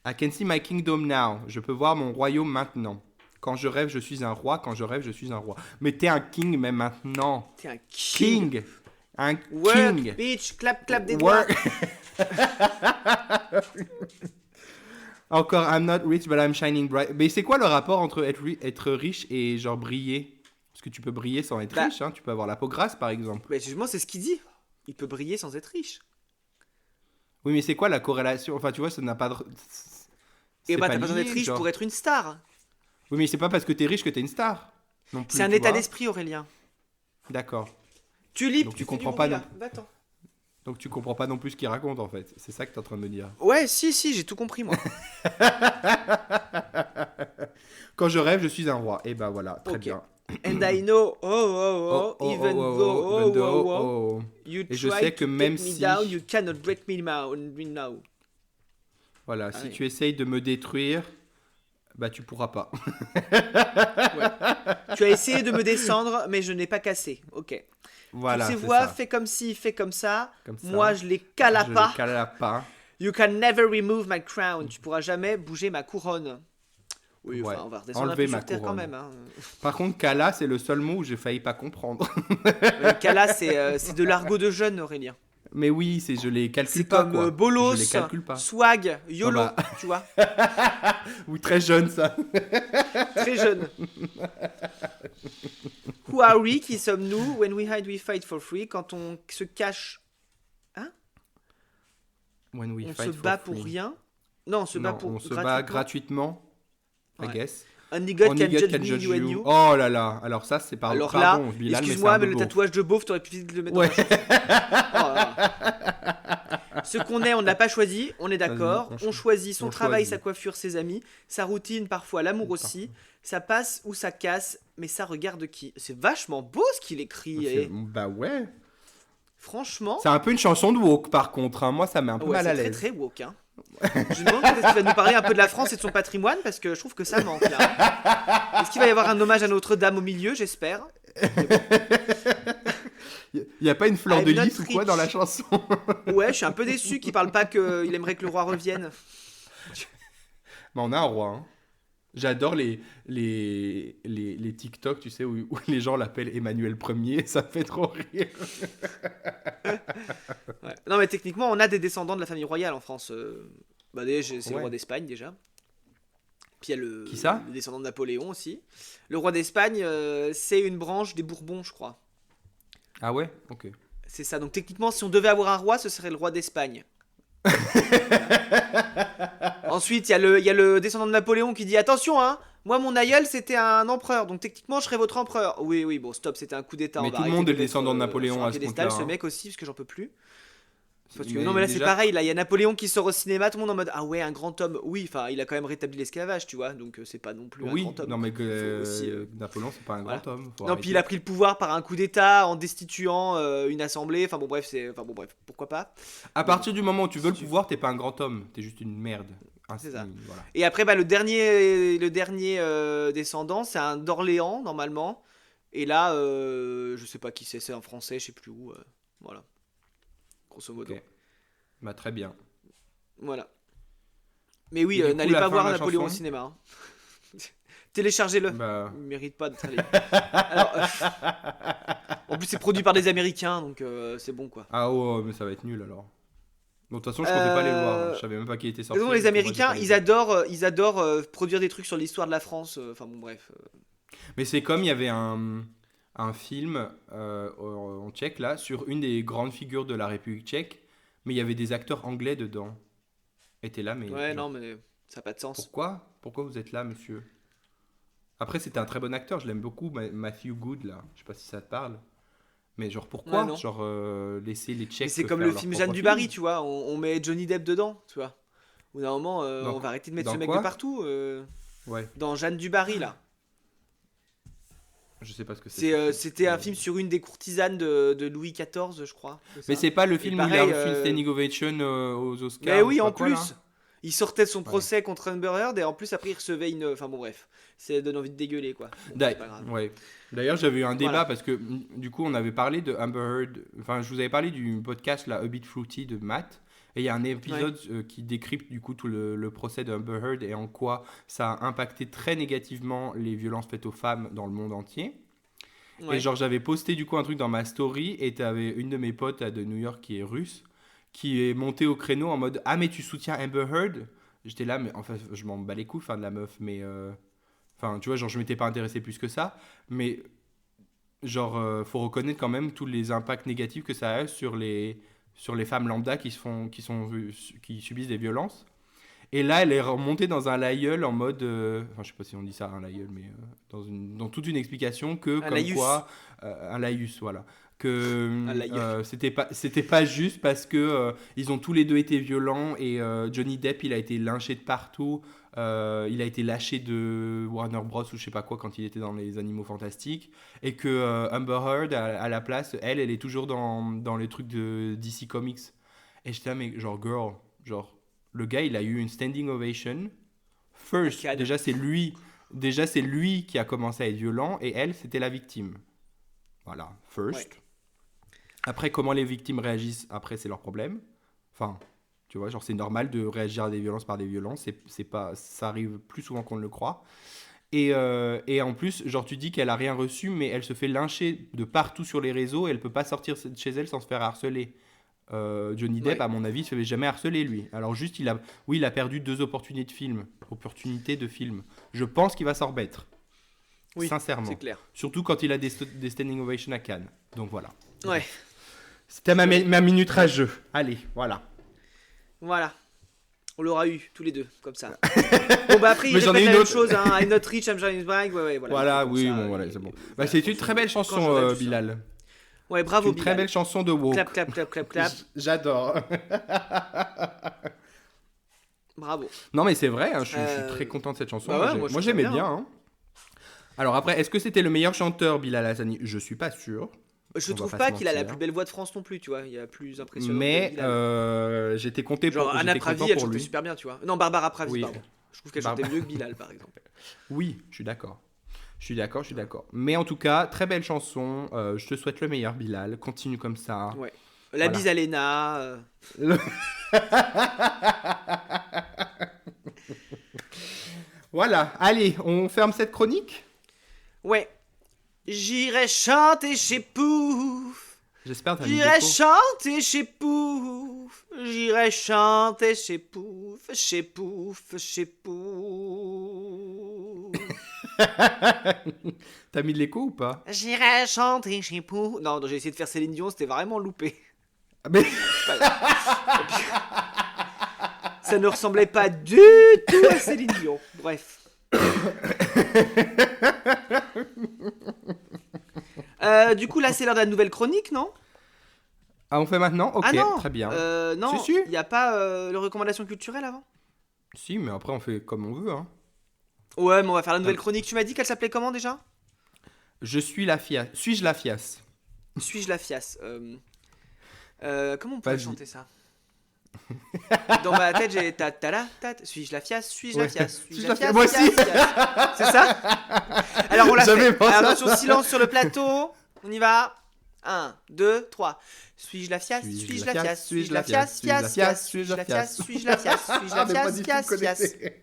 I can see my kingdom now. Je peux voir mon royaume maintenant. Quand je rêve, je suis un roi. Quand je rêve, je suis un roi. Mais t'es un king même maintenant. T'es un king. King. Un Work, king. bitch, clap des doigts. Work. Encore, I'm not rich, but I'm shining bright. Mais c'est quoi le rapport entre être riche et genre briller? Parce que tu peux briller sans être Bah. riche, hein. Tu peux avoir la peau grasse, par exemple. Mais justement, c'est ce qu'il dit. Il peut briller sans être riche. Oui, mais c'est quoi la corrélation? Enfin, tu vois, ça n'a pas de. Et C'est bah, pas t'as pas besoin lié, d'être riche genre. pour être une star. Oui, mais c'est pas parce que t'es riche que t'es une star. Non plus, C'est un tu état vois. d'esprit, Aurélien. D'accord. Tulipe, Donc tu tu fais du comprends bruit, pas, là. Va-t'en. Donc tu comprends pas non plus ce qu'il raconte en fait. C'est ça que t'es en train de me dire. Ouais, si, j'ai tout compris, moi. Quand je rêve, je suis un roi. Et ben voilà, très Ok. bien. And I know, even though, even though, you Et je try sais que to même take me si- down, you cannot break me now. Voilà, Ah si oui. tu essayes de me détruire, bah tu pourras pas. Tu as essayé de me descendre, mais je n'ai pas cassé. Ok. Voilà, Toutes ces c'est voix, ça. fais comme ci, fais comme ça. Comme ça. Moi, je les cala Je pas. les cala pas. You can never remove my crown. Tu pourras jamais bouger ma couronne. Oui, Ouais. enfin, on va redescendre Enlever un peu ma sur terre quand couronne. même. Hein. Par contre, Kala, c'est le seul mot où j'ai failli pas comprendre. Kala, c'est de l'argot de jeune, Aurélien. Mais oui, je les calcule C'est pas comme quoi. bolos, Je les calcule pas. swag, YOLO, Ah bah. tu vois. Oui, très jeune ça. Très jeune. Who are we? Qui sommes-nous? When we hide, we fight for free. Quand on se cache, When we on fight se for bat free. pour rien. Non, on se bat Non, pour on se bat gratuitement. gratuitement. I Ouais. guess. Only God Only can God judge can me, judge you and you. you. Oh là là, alors ça c'est Alors pardon, là, Bilal, mais c'est excuse-moi, un mais le bobo. tatouage de beauf, t'aurais pu vite le mettre dans la chanson. Oh là là. Ce qu'on est, on ne l'a pas choisi, on est d'accord. Vas-y, On choisit son on travail, choisit. sa coiffure, ses amis, sa routine, parfois l'amour aussi. Ça passe ou ça casse, mais ça regarde qui. C'est vachement beau ce qu'il écrit. Bah ouais. Franchement, C'est un peu une chanson de woke par contre, hein. Moi ça met un peu ouais, mal à c'est très l'aise. très woke. Hein. Je me demande quand est-ce qu'il va nous parler un peu de la France et de son patrimoine, parce que je trouve que ça manque là. Est-ce qu'il va y avoir un hommage à Notre-Dame au milieu, j'espère. Il y a pas une fleur I'm de not lys ou quoi rich. dans la chanson? Ouais, je suis un peu déçu qu'il parle pas qu'il aimerait que le roi revienne. Bah on a un roi, hein. J'adore les TikTok, tu sais, où les gens l'appellent Emmanuel Ier, ça me fait trop rire. Ouais. Non, mais techniquement, on a des descendants de la famille royale en France. Bah, déjà, c'est le Ouais. roi d'Espagne déjà. Puis il y a Qui ça? le descendant de Napoléon aussi. Le roi d'Espagne, c'est une branche des Bourbons, je crois. Ah ouais? Ok. C'est ça. Donc techniquement, si on devait avoir un roi, ce serait le roi d'Espagne. Ensuite, il y a le descendant de Napoléon qui dit attention, hein, moi mon aïeul c'était un empereur, donc techniquement je serais votre empereur. Oui, oui, bon, stop, c'était un coup d'état. Mais on va tout le arrêter monde de est le mettre, descendant de Napoléon sur un à ce piédestal, compte-là, ce hein. mec aussi, parce que j'en peux plus. Parce que, Mais non, mais là c'est déjà- pareil, là il y a Napoléon qui sort au cinéma, tout le monde en mode ah ouais, un grand homme. Oui, enfin, il a quand même rétabli l'esclavage, tu vois, donc c'est pas non plus un Oui, grand homme. non mais Faut aussi, Napoléon c'est pas un voilà. grand homme. Faut Non, arrêter. puis il a pris le pouvoir par un coup d'état en destituant une assemblée. Enfin bon, bref, pourquoi pas. À partir du moment où tu veux le Si tu- pouvoir, t'es pas un grand homme, t'es juste une merde. C'est ça. Voilà. Et après, bah, le dernier descendant, c'est un d'Orléans, normalement. Et là, je sais pas qui c'est en français, je sais plus où. Voilà. Grosso modo. Ok. Bah très bien. Voilà. Mais oui, Et du coup, n'allez la pas fin voir de la Napoléon au chanson cinéma. Hein. Téléchargez-le. Bah. Il mérite pas d'être allé. Alors, en plus, c'est produit par des Américains, donc c'est bon quoi. Ah oh, mais ça va être nul alors. Bon, de toute façon, je comptais pas les voir. Je savais même pas qui était De toute sorti. façon, les donc moi, j'ai Américains, pas les ils vu. adorent produire des trucs sur l'histoire de la France. Enfin bon, bref. Mais c'est comme il y avait un film en tchèque là sur une des grandes figures de la République tchèque, mais il y avait des acteurs anglais dedans. Et t'es là, mais Ouais, genre, non, mais ça n'a pas de sens. pourquoi vous êtes là, monsieur? Après, c'était un très bon acteur, je l'aime beaucoup, Matthew Good là. Je sais pas si ça te parle. Mais genre pourquoi? Ouais, non. Genre laisser les Mais Tchèques c'est comme faire le leur film propre Jeanne du Barry, film. tu vois. On met Johnny Depp dedans, tu vois. Au bout d'un moment, Dans- on va arrêter de mettre dans ce mec quoi de partout. Ouais, Dans Jeanne du Barry, là. je sais pas ce que c'est. C'était un film sur une des courtisanes de Louis XIV, je crois. Mais c'est pas le Et film où il pareil, a reçu une standing ovation aux Oscars. Mais je oui, sais pas en quoi, plus. là. Il sortait de son procès contre Amber Heard et en plus après il recevait une. Enfin bon bref, ça donne envie de dégueuler quoi. Bon, c'est pas grave. Ouais. D'ailleurs, j'avais eu un débat Voilà. parce que du coup, on avait parlé de Amber Heard. Enfin, je vous avais parlé du podcast là, A Bit Fruity de Matt. Et il y a un épisode qui décrypte du coup tout le procès de Amber Heard et en quoi ça a impacté très négativement les violences faites aux femmes dans le monde entier. Ouais. Et genre, j'avais posté du coup un truc dans ma story et t'avais une de mes potes là, de New York qui est russe qui est montée au créneau en mode ah mais tu soutiens Amber Heard? J'étais là mais enfin je m'en bats les couilles enfin de la meuf mais enfin tu vois genre je m'étais pas intéressé plus que ça mais genre faut reconnaître quand même tous les impacts négatifs que ça a sur les femmes lambda qui subissent des violences. Et là, elle est remontée dans un laïeul en mode. Enfin, je sais pas si on dit ça, un laïeul, mais dans toute une explication que, Un comme laïus. quoi. Un laïus, voilà. Que Un laïeul. c'était pas juste parce que ils ont tous les deux été violents et Johnny Depp, il a été lynché de partout. Il a été lâché de Warner Bros. Ou je sais pas quoi quand il était dans les Animaux Fantastiques. Et que Amber Heard, à la place, elle est toujours dans les trucs de DC Comics. Et j'étais là, mais genre, girl, genre. Le gars, il a eu une standing ovation. First, Arcade. déjà c'est lui qui a commencé à être violent et elle, c'était la victime. Voilà, first. Ouais. Après, comment les victimes réagissent après, c'est leur problème. Enfin, tu vois, genre c'est normal de réagir à des violences par des violences. C'est pas, ça arrive plus souvent qu'on ne le croit. Et en plus, genre tu dis qu'elle a rien reçu, mais elle se fait lyncher de partout sur les réseaux et elle peut pas sortir de chez elle sans se faire harceler. Johnny Depp, Ouais. à mon avis, se fait jamais harceler lui. Alors juste, il a perdu 2 opportunités de film. Je pense qu'il va s'en remettre. Oui, Sincèrement. c'est clair. Surtout quand il a des standing ovations à Cannes. Donc voilà. Ouais, C'était ma minute à jeu. Allez, voilà. voilà. On l'aura eu, tous les deux, comme ça. Bon, bah après, il Mais j'en ai répète la une même autre. chose, hein. I'm not rich, I'm Johnny's brag. Ouais, voilà. Voilà, comme oui, ça, bon, voilà, c'est bon. Bah, voilà, c'est quand une très belle quand chanson, j'aurai tout ça. Bilal. Ouais, C'est bravo, une très Bilal. belle chanson de woke. Clap, clap, clap, clap, clap. J'adore. Bravo. Non, mais c'est vrai, hein, je suis très content de cette chanson. Bah ouais, moi, je trouve ça j'aimais bien, bien. Hein. Alors après, est-ce que c'était le meilleur chanteur, Bilal Hassani? Je suis pas sûr. Je On va trouve pas pas se qu'il a la mentir. plus belle voix de France non plus, tu vois. Il y a plus impressionnant Mais que Bilal. j'étais Genre, Anna j'étais Pravi, content elle pour chantait lui. super bien, tu vois. Non, Barbara Pravi, Oui. pardon. Je trouve qu'elle Barb- chantait mieux que Bilal, par exemple. Oui, je suis d'accord. Je suis d'accord. Mais en tout cas, très belle chanson. Je te souhaite le meilleur, Bilal. Continue comme ça. Ouais. La Voilà. bise à Léna. Voilà. Allez, on ferme cette chronique. Ouais. J'irai chanter chez Pouf. J'espère que t'as mis J'irai des faux. chanter chez Pouf. J'irai chanter chez Pouf. Chez Pouf. Chez Pouf. T'as mis de l'écho ou pas? J'irai chanter chez Pouf. Non, j'ai essayé de faire Céline Dion, c'était vraiment loupé. Ah, mais- Ça ne ressemblait pas du tout à Céline Dion. Bref. Du coup, là, c'est l'heure de la nouvelle chronique, non? Ah, on fait maintenant? Ok, Ah non, très bien. non, Si. il n'y a pas les recommandations culturelles avant? Si, mais après on fait comme on veut. Hein. Ouais, mais on va faire la nouvelle chronique. Tu m'as dit qu'elle s'appelait comment déjà? Suis-je la fiasse? Suis-je la fiasse? Comment on peut Vas-y. chanter ça? Dans ma tête, j'ai ta ta la ta. Suis-je la fiasse? Suis-je la Ouais. fiasse? Suis-je la fiasse? Moi aussi. fiasse. C'est ça? Alors on l'a J'avais fait. pensé Alors à attention, silence sur le plateau. On y va. 1, 2, 3. Suis-je la fiasse? Suis-je la fiasse? Suis-je la fiasse? Fiasse, fiasse. Suis-je la fiasse? Suis-je la fiasse? Suis-je la Ah, mais pas fiasse? du tout Fiasse, fiasse. connecté.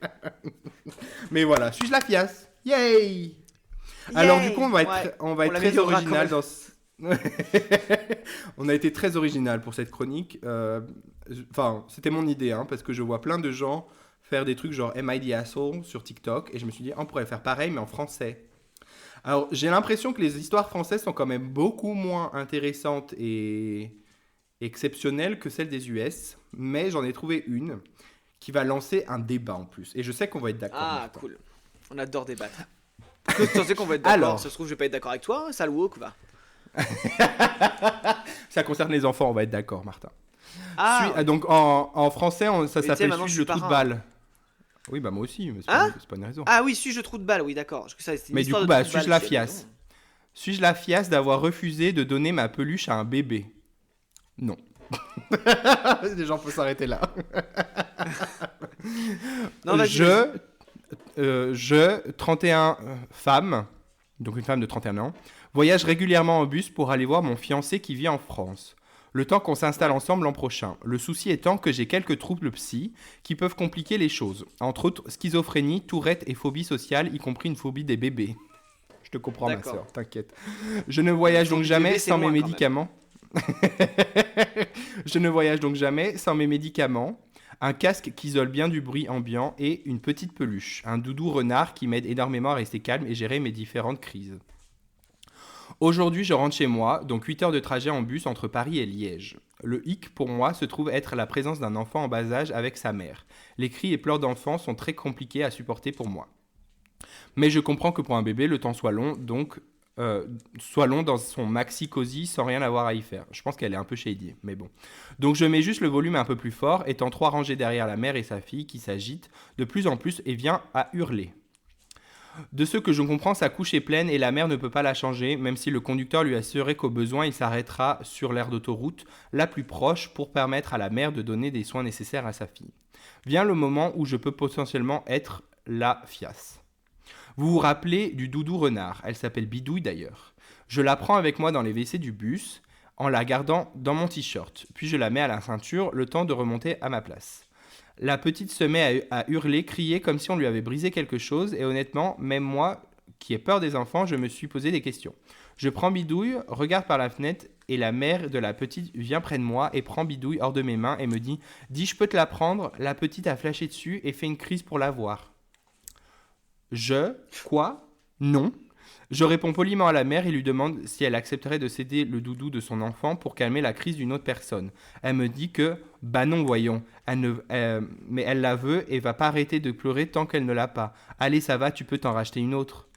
Mais voilà, suis-je la fiasse? Yay! Alors du coup, on va être, Ouais. on va On être très l'améliorera original quand dans On a été très original pour cette chronique. Enfin, c'était mon idée, hein, parce que je vois plein de gens faire des trucs genre Am I the Asshole sur TikTok, et je me suis dit, on pourrait faire pareil, mais en français. Alors, j'ai l'impression que les histoires françaises sont quand même beaucoup moins intéressantes et exceptionnelles que celles des US, mais j'en ai trouvé une qui va lancer un débat en plus. Et je sais qu'on va être d'accord. Ah, Martin. cool. On adore débattre. Tu sais qu'on va être d'accord. Alors. Ça se trouve, je vais pas être d'accord avec toi, sale woke, va. Ça concerne les enfants, on va être d'accord, Martin. Ah, Donc en français, ça Mais tu sais, s'appelle maintenant, Suis-je je le suis trou de parrain. balle. Oui, bah moi aussi, mais Hein c'est pas une raison. ah oui, suis-je le trou de balle, oui, d'accord. Parce que ça, c'est une Mais du histoire coup, de bah, trou de balle, suis-je la tu sais, fiasse? mais Suis-je la fiasse d'avoir refusé de donner ma peluche à un bébé? Non. Les gens peuvent s'arrêter là. Non, Non, vas-y, vas-y. Je, 31 femme, donc une femme de 31 ans, voyage régulièrement en bus pour aller voir mon fiancé qui vit en France. Le temps qu'on s'installe ensemble l'an prochain. Le souci étant que j'ai quelques troubles psy qui peuvent compliquer les choses. Entre autres, schizophrénie, tourette et phobie sociale, y compris une phobie des bébés. Je te comprends, ma D'accord. soeur, t'inquiète. Je ne voyage donc Phobie jamais bébé, c'est sans mes moins, quand même. médicaments. Je ne voyage donc jamais sans mes médicaments, un casque qui isole bien du bruit ambiant et une petite peluche, un doudou renard qui m'aide énormément à rester calme et gérer mes différentes crises. Aujourd'hui, je rentre chez moi, donc 8 heures de trajet en bus entre Paris et Liège. Le hic pour moi se trouve être la présence d'un enfant en bas âge avec sa mère. Les cris et pleurs d'enfants sont très compliqués à supporter pour moi. Mais je comprends que pour un bébé, le temps soit long, donc soit long dans son maxi cosy sans rien avoir à y faire. Je pense qu'elle est un peu shady, mais bon. Donc je mets juste le volume un peu plus fort, étant 3 rangées derrière la mère et sa fille qui s'agitent de plus en plus et vient à hurler. De ce que je comprends, sa couche est pleine et la mère ne peut pas la changer, même si le conducteur lui assurait qu'au besoin, il s'arrêtera sur l'aire d'autoroute la plus proche pour permettre à la mère de donner des soins nécessaires à sa fille. Vient le moment où je peux potentiellement être la fiasse. Vous vous rappelez du doudou renard, elle s'appelle Bidouille d'ailleurs. Je la prends avec moi dans les WC du bus en la gardant dans mon t-shirt, puis je la mets à la ceinture le temps de remonter à ma place. La petite se met à hurler, crier comme si on lui avait brisé quelque chose et honnêtement, même moi qui ai peur des enfants, je me suis posé des questions. Je prends Bidouille, regarde par la fenêtre et la mère de la petite vient près de moi et prend Bidouille hors de mes mains et me dit « Dis, je peux te la prendre ?» La petite a flashé dessus et fait une crise pour la voir. Quoi ? Non. Je réponds poliment à la mère et lui demande si elle accepterait de céder le doudou de son enfant pour calmer la crise d'une autre personne. Elle me dit que, bah non, voyons, mais elle la veut et va pas arrêter de pleurer tant qu'elle ne l'a pas. Allez, ça va, tu peux t'en racheter une autre.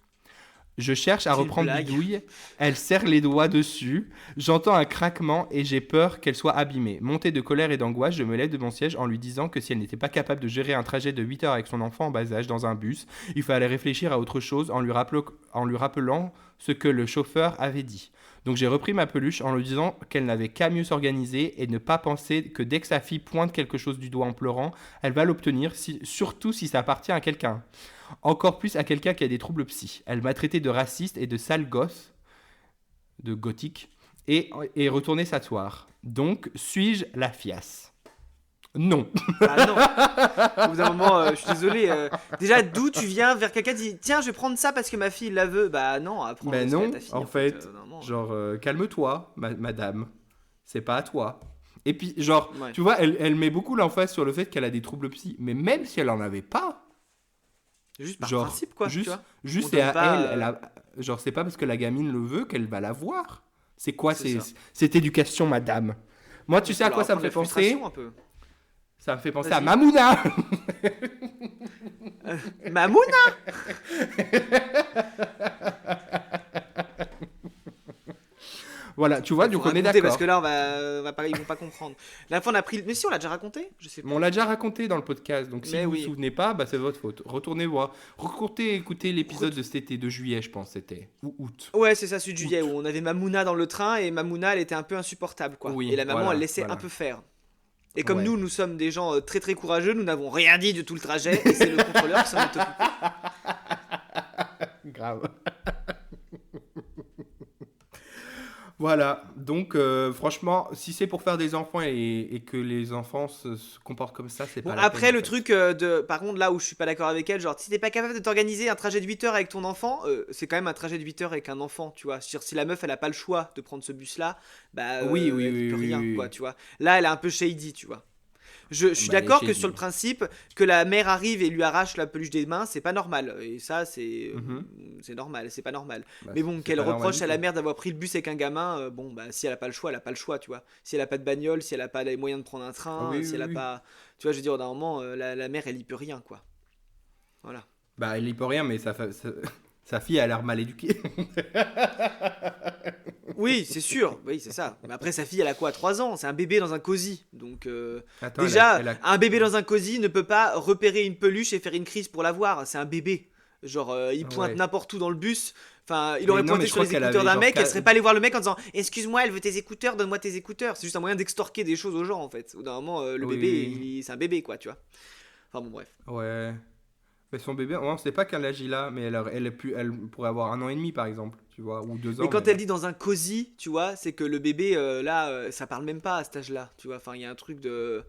Je cherche à C'est une reprendre blague. Bidouille, elle serre les doigts dessus, j'entends un craquement et j'ai peur qu'elle soit abîmée. Montée de colère et d'angoisse, je me lève de mon siège en lui disant que si elle n'était pas capable de gérer un trajet de 8 heures avec son enfant en bas âge dans un bus, il fallait réfléchir à autre chose en lui rappelant ce que le chauffeur avait dit. Donc j'ai repris ma peluche en lui disant qu'elle n'avait qu'à mieux s'organiser et ne pas penser que dès que sa fille pointe quelque chose du doigt en pleurant, elle va l'obtenir, surtout si ça appartient à quelqu'un. Encore plus à quelqu'un qui a des troubles psy. Elle m'a traité de raciste et de sale gosse, de gothique, et est retournée s'asseoir. Donc, suis-je la fiasse? Non. Ah non. Au bout d'un moment, je suis désolé. Déjà, d'où tu viens vers quelqu'un qui dit tiens, je vais prendre ça parce que ma fille la veut. Bah non, apprends Ben à non, ta fille. en fait, genre, calme-toi, madame. C'est pas à toi. Et puis, genre, Ouais. tu vois, elle met beaucoup l'emphase sur le fait qu'elle a des troubles psy. Mais même si elle en avait pas, Juste par genre, principe, quoi. Tu juste, vois. juste On c'est donne à pas, elle, genre, c'est pas parce que la gamine le veut qu'elle va la voir. C'est quoi C'est ça. cette éducation, madame? Moi, tu sais à Faut quoi leur ça me apprendre fait la penser? frustration, un peu. Ça me fait penser à Vas-y. Mamouna. Mamouna. Voilà, tu vois, donc Faut on est raconter, d'accord. parce que là, ils vont pas comprendre. La fois, on a pris. Mais si, on l'a déjà raconté. Je sais pas. Mais on l'a déjà raconté dans le podcast, donc si Mais vous oui. vous souvenez pas, bah, c'est votre faute. Retournez voir. Écoutez l'épisode de cet été, de juillet, je pense, c'était. Ou août. Ouais, c'est ça, celui de juillet où on avait Mamouna dans le train et Mamouna, elle était un peu insupportable, quoi. Oui, Et la maman, voilà, elle laissait voilà. un peu faire. Et comme Ouais. nous sommes des gens très très courageux, nous n'avons rien dit de tout le trajet et c'est le contrôleur qui s'en est occupé. Grave. Voilà, donc franchement, si c'est pour faire des enfants et que les enfants se comportent comme ça, c'est Bon, pas la après, peine, le en fait. truc par contre, là où je suis pas d'accord avec elle, genre, si t'es pas capable de t'organiser un trajet de 8 heures avec ton enfant, c'est quand même un trajet de 8 heures avec un enfant, tu vois. C'est-à-dire, si la meuf, elle a pas le choix de prendre ce bus-là, bah, Oui, oui, elle oui, peut oui, rien, oui. quoi, tu vois. Là, elle est un peu shady, tu vois. Je suis Bah, elle est d'accord que shady. sur le principe que la mère arrive et lui arrache la peluche des mains, c'est pas normal. Et ça, Mhm. c'est normal, c'est pas normal. Bah, Mais bon, c'est qu'elle pas normal reproche du à la tout. mère d'avoir pris le bus avec un gamin, bon, bah, si elle a pas le choix, elle a pas le choix, tu vois. Si elle a pas de bagnole, si elle a pas les moyens de prendre un Ah train, oui, si oui, elle a oui. pas. Tu vois, je veux dire, d'un moment, la mère, elle y peut rien, quoi. Voilà. Bah, elle y peut rien, mais sa fille a l'air mal éduquée. Oui, c'est sûr, oui, c'est ça. Mais après, sa fille, elle a quoi, 3 ans? C'est un bébé dans un cosy. Donc, Attends, déjà, elle a- un bébé dans un cosy ne peut pas repérer une peluche et faire une crise pour la voir. C'est un bébé. Genre, il pointe Ouais. n'importe où dans le bus. Enfin, il Mais aurait non, pointé mais je sur les crois qu'elle écouteurs avait d'un genre mec, elle qua- serait pas allée voir le mec en disant excuse-moi, elle veut tes écouteurs, donne-moi tes écouteurs. C'est juste un moyen d'extorquer des choses aux gens, en fait. Au bout d'un moment, le Oui, bébé, oui, c'est un bébé, quoi, tu vois. Enfin, bon, bref. Ouais. Mais son bébé, on sait pas quel âge il a, mais elle pourrait avoir 1 an et demi, par exemple, tu vois, ou 2 Mais ans quand même. elle dit dans un cosy, tu vois, c'est que le bébé, là, ça parle même pas à cet âge-là, tu vois. Enfin, il y a un truc de.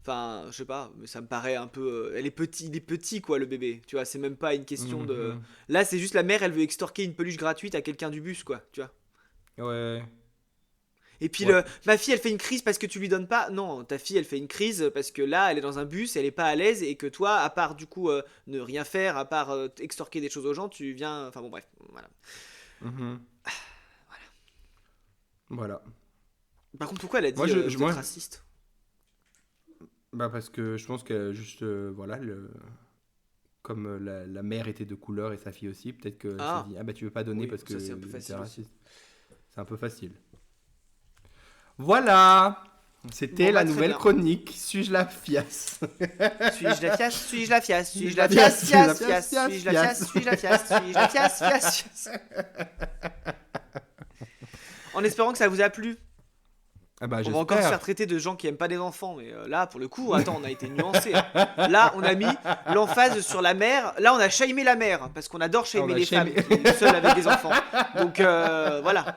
Enfin, je sais pas, mais ça me paraît un peu. Il est petit, quoi, le bébé. Tu vois, c'est même pas une question de. Mhm. Là, c'est juste la mère, elle veut extorquer une peluche gratuite à quelqu'un du bus, quoi, tu vois. Ouais. Et puis, Ouais. ma fille, elle fait une crise parce que tu lui donnes pas. Non, ta fille, elle fait une crise parce que là, elle est dans un bus, elle est pas à l'aise et que toi, à part, du coup, ne rien faire, à part extorquer des choses aux gens, tu viens. Enfin, bon, bref, voilà. Mhm. Voilà. Par contre, pourquoi elle a dit Moi, vous êtes moi, raciste? bah parce que je pense que juste, voilà, comme la mère était de couleur et sa fille aussi, peut-être qu'elle s'est Ah, dit, ah bah tu veux pas donner oui, parce que ça c'est un peu t'es facile aussi. raciste. C'est un peu facile. Voilà. C'était Bon, la bah, très nouvelle bien. chronique. Suis-je la fiasse? Suis-je la fiasse? Suis-je la fiasse? Suis-je la Fiasse, fiasse? suis-je la Fiasse, fiasse, fiasse. Suis-je la fiasse? fiasse. Suis-je la fiasse? Suis-je la fiasse? Fiasse, fiasse. En espérant que ça vous a plu. Ah bah On va encore se faire j'espère. traiter de gens qui aiment pas les enfants, mais là, pour le coup, attends, on a été nuancé. Hein. Là, on a mis l'emphase sur la mère. Là, on a shamé la mère, parce qu'on adore Ah, on shamer a les shamé. femmes qui sont seules avec des enfants. Donc, voilà.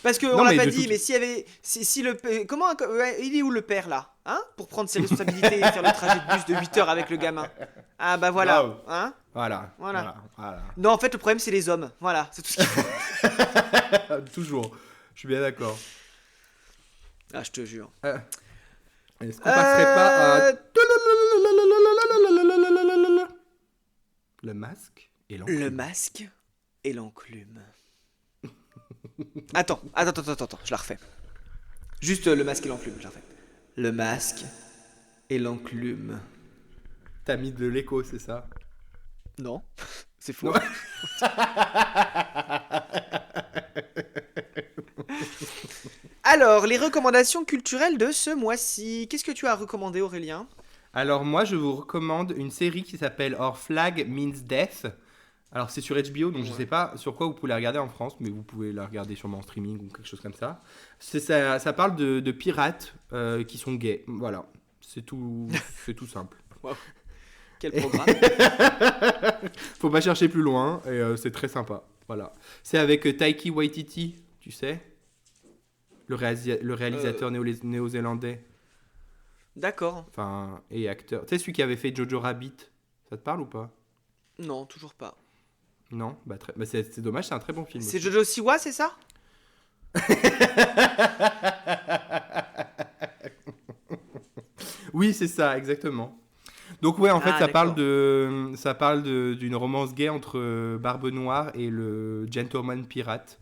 Parce qu'on Non, l'a mais pas de dit, toute- mais si y avait. Si le. Comment. Ouais, il est où le père là? Hein? Pour prendre ses responsabilités et faire le trajet de bus de 8 heures avec le gamin. Ah bah voilà. Grave. Hein? Voilà. Voilà. Voilà. Non, en fait, le problème, c'est les hommes. Voilà, c'est tout ce qu'il faut. Toujours. Je suis bien d'accord. Ah, je te jure. Est-ce qu'on passerait pas à... Euh, Le masque? et Le l'enclume. masque et l'enclume. Attends, je la refais. Juste le masque et l'enclume, je la refais. Le masque et l'enclume. T'as mis de l'écho, c'est ça? Non, c'est Non. faux. Alors, les recommandations culturelles de ce mois-ci. Qu'est-ce que tu as recommandé, Aurélien? Alors moi, je vous recommande une série qui s'appelle Our Flag Means Death. Alors c'est sur HBO, donc je Ouais. sais pas sur quoi vous pouvez la regarder en France, mais vous pouvez la regarder sûrement en streaming ou quelque chose comme ça. Ça parle de pirates qui sont gays. Voilà, c'est tout simple. Quel Et- programme? Faut pas chercher plus loin et c'est très sympa. Voilà. C'est avec Taiki Waititi, tu sais, le réalisateur néo-zélandais, D'accord. enfin et acteur. Tu sais celui qui avait fait Jojo Rabbit. Ça te parle ou pas? Non, toujours pas. Non, bah c'est dommage, c'est un très bon film C'est aussi. Jojo Siwa, c'est ça? Oui, c'est ça, exactement. Donc ouais, en fait, Ah, d'accord. d'une romance gay entre Barbe Noire et le gentleman pirate.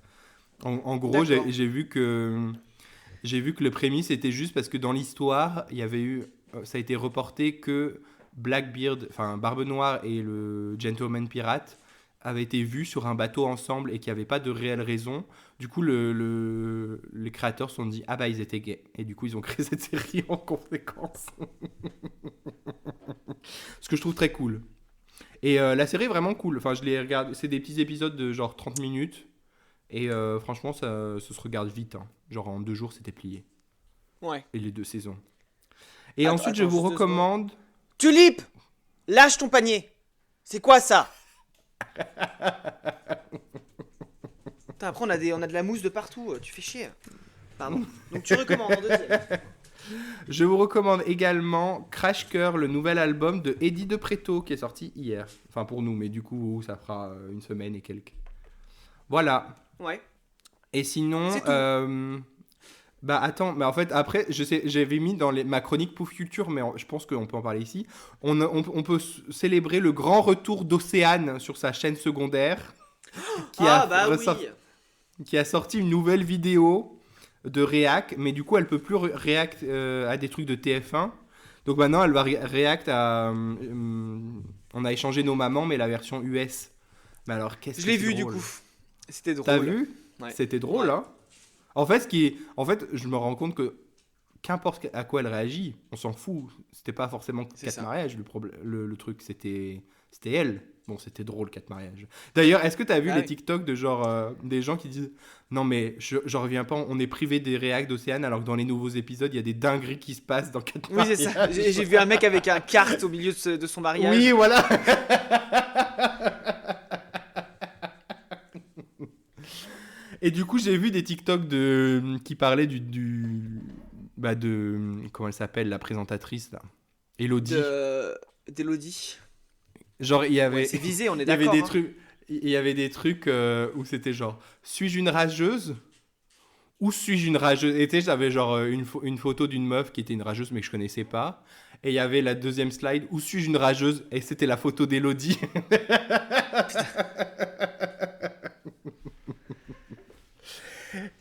En gros, D'accord. j'ai vu que le prémisse était juste parce que dans l'histoire, il y avait eu, ça a été reporté que Blackbeard, enfin Barbe Noire et le gentleman pirate avaient été vus sur un bateau ensemble et qu'il n'y avait pas de réelle raison. Du coup, les créateurs se sont dit ah bah ils étaient gays et du coup ils ont créé cette série en conséquence. Ce que je trouve très cool. Et la série est vraiment cool. Enfin, je l'ai regardé. C'est des petits épisodes de genre 30 minutes. Et franchement, ça se regarde vite. Hein. Genre en 2 jours, c'était plié. Ouais. Et les 2 saisons. Et Attends, ensuite, je vous juste 2 secondes. recommande. Tulipe! Lâche ton panier! C'est quoi ça? Putain, après, on a de la mousse de partout. Tu fais chier. Pardon. Donc, tu recommandes en deuxième. Je vous recommande également Crash Cœur, le nouvel album de Eddie De Preto qui est sorti hier. Enfin pour nous, mais du coup, ça fera une semaine et quelques. Voilà. Ouais. Et sinon, C'est tout. bah attends, mais en fait après, je sais, j'avais mis dans ma chronique Pouf Culture, mais je pense qu'on peut en parler ici. On peut célébrer le grand retour d'Océane sur sa chaîne secondaire, qui Ah, a, bah oui. qui a sorti une nouvelle vidéo de réac, mais du coup elle peut plus réact à des trucs de TF1. Donc maintenant elle va réact à, on a échangé nos mamans, mais la version US. Mais alors qu'est-ce Je que l'ai c'est vu, du drôle. coup. C'était T'as drôle. vu? Ouais. C'était drôle, Ouais. hein. En fait, je me rends compte que qu'importe à quoi elle réagit, on s'en fout. C'était pas forcément C'est 4 ça. mariages, le truc, c'était elle. Bon, c'était drôle, 4 mariages. D'ailleurs, est-ce que t'as vu Ah les oui. TikTok de genre des gens qui disent non, mais j'en reviens pas, on est privé des réacts d'Océane alors que dans les nouveaux épisodes, il y a des dingueries qui se passent dans 4 Oui, c'est ça. mariages. J'ai vu un mec avec un kart au milieu de son Oui, mariage. voilà. Et du coup, j'ai vu des TikTok qui parlaient de comment elle s'appelle, la présentatrice là, Elodie. D'Elodie. Genre, Ouais, c'est visé, on est il y avait d'accord. des Hein. trucs, il y avait des trucs où c'était genre, suis-je une rageuse ou suis-je une rageuse? Et tu sais, j'avais genre une photo d'une meuf qui était une rageuse mais que je connaissais pas. Et il y avait la deuxième slide, où suis-je une rageuse? Et c'était la photo d'Elodie.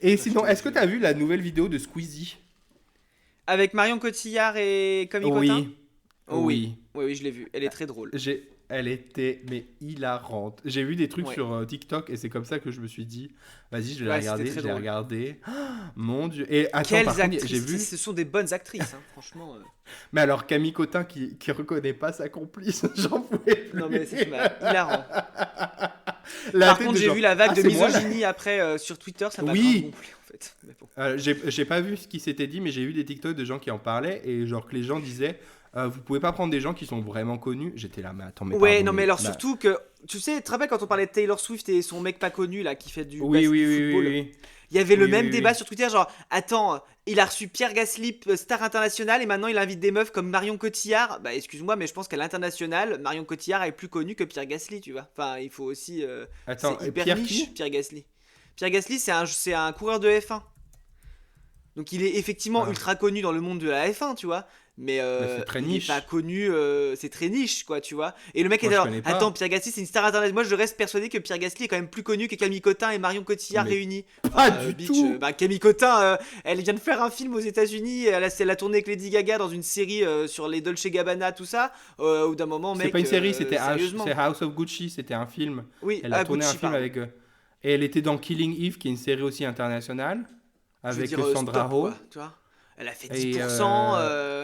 Et Putain, je sinon, te est-ce que jure. t'as vu la nouvelle vidéo de Squeezie? Avec Marion Cotillard et Camille Cotin. Oui, Oh oui. oui. Oui, oui, je l'ai vu. Elle est très drôle. Elle était mais hilarante. J'ai vu des trucs Ouais. sur TikTok et c'est comme ça que je me suis dit, vas-y, je vais la Ouais, c'était regarder. très Je l'ai drôle. regardé. Mon Dieu. Et attends, Quelles par contre, j'ai actrices. vu. Ce sont des bonnes actrices, hein, franchement. Mais alors, Camille Cotin qui reconnaît pas sa complice, j'en pouvais plus. Non, mais c'est hilarant. La Par tête contre, de j'ai genre, vu la vague ah, de c'est moi, là. misogynie après sur Twitter, ça m'a grave Oui. gonflé en fait. Mais bon. J'ai pas vu ce qui s'était dit, mais j'ai vu des TikTok de gens qui en parlaient et genre que les gens disaient, vous pouvez pas prendre des gens qui sont vraiment connus. J'étais là, mais attends, mais Ouais, pardon, non, mais alors bah, surtout que. Tu sais, tu te rappelles quand on parlait de Taylor Swift et son mec pas connu là qui fait du, oui, oui, du oui, football. oui, oui. Il y avait le Oui, même oui, débat oui. sur Twitter, genre, attends, il a reçu Pierre Gasly, star international, et maintenant il invite des meufs comme Marion Cotillard. Bah, excuse-moi, mais je pense qu'à l'international, Marion Cotillard est plus connue que Pierre Gasly, tu vois. Enfin, il faut aussi. Attends, C'est hyper Pierre niche, qui? Pierre Gasly. Pierre Gasly, c'est un coureur de F1. Donc il est effectivement Ah. ultra connu dans le monde de la F1, tu vois. Mais c'est très il niche. n'est pas connu, c'est très niche, quoi, tu vois. Et le mec Moi, est je alors, connais pas. attends, Pierre Gasly, c'est une star internet. Moi, je reste persuadé que Pierre Gasly est quand même plus connu que Camille Cotin et Marion Cotillard Mais réunis. pas Enfin, du bitch, tout. Camille Cotin, elle vient de faire un film aux États-Unis. Elle a tourné avec Lady Gaga dans une série sur les Dolce Gabbana, tout ça. Au d'un moment, C'est mec, pas une série, sérieusement. c'est House of Gucci, c'était un film. Oui, Elle a à tourné un Gucci, film pardon. avec. Et elle était dans Killing Eve, qui est une série aussi internationale, Je veux avec dire, Sandra stop, quoi, Oh. tu vois. Elle a fait Et 10%.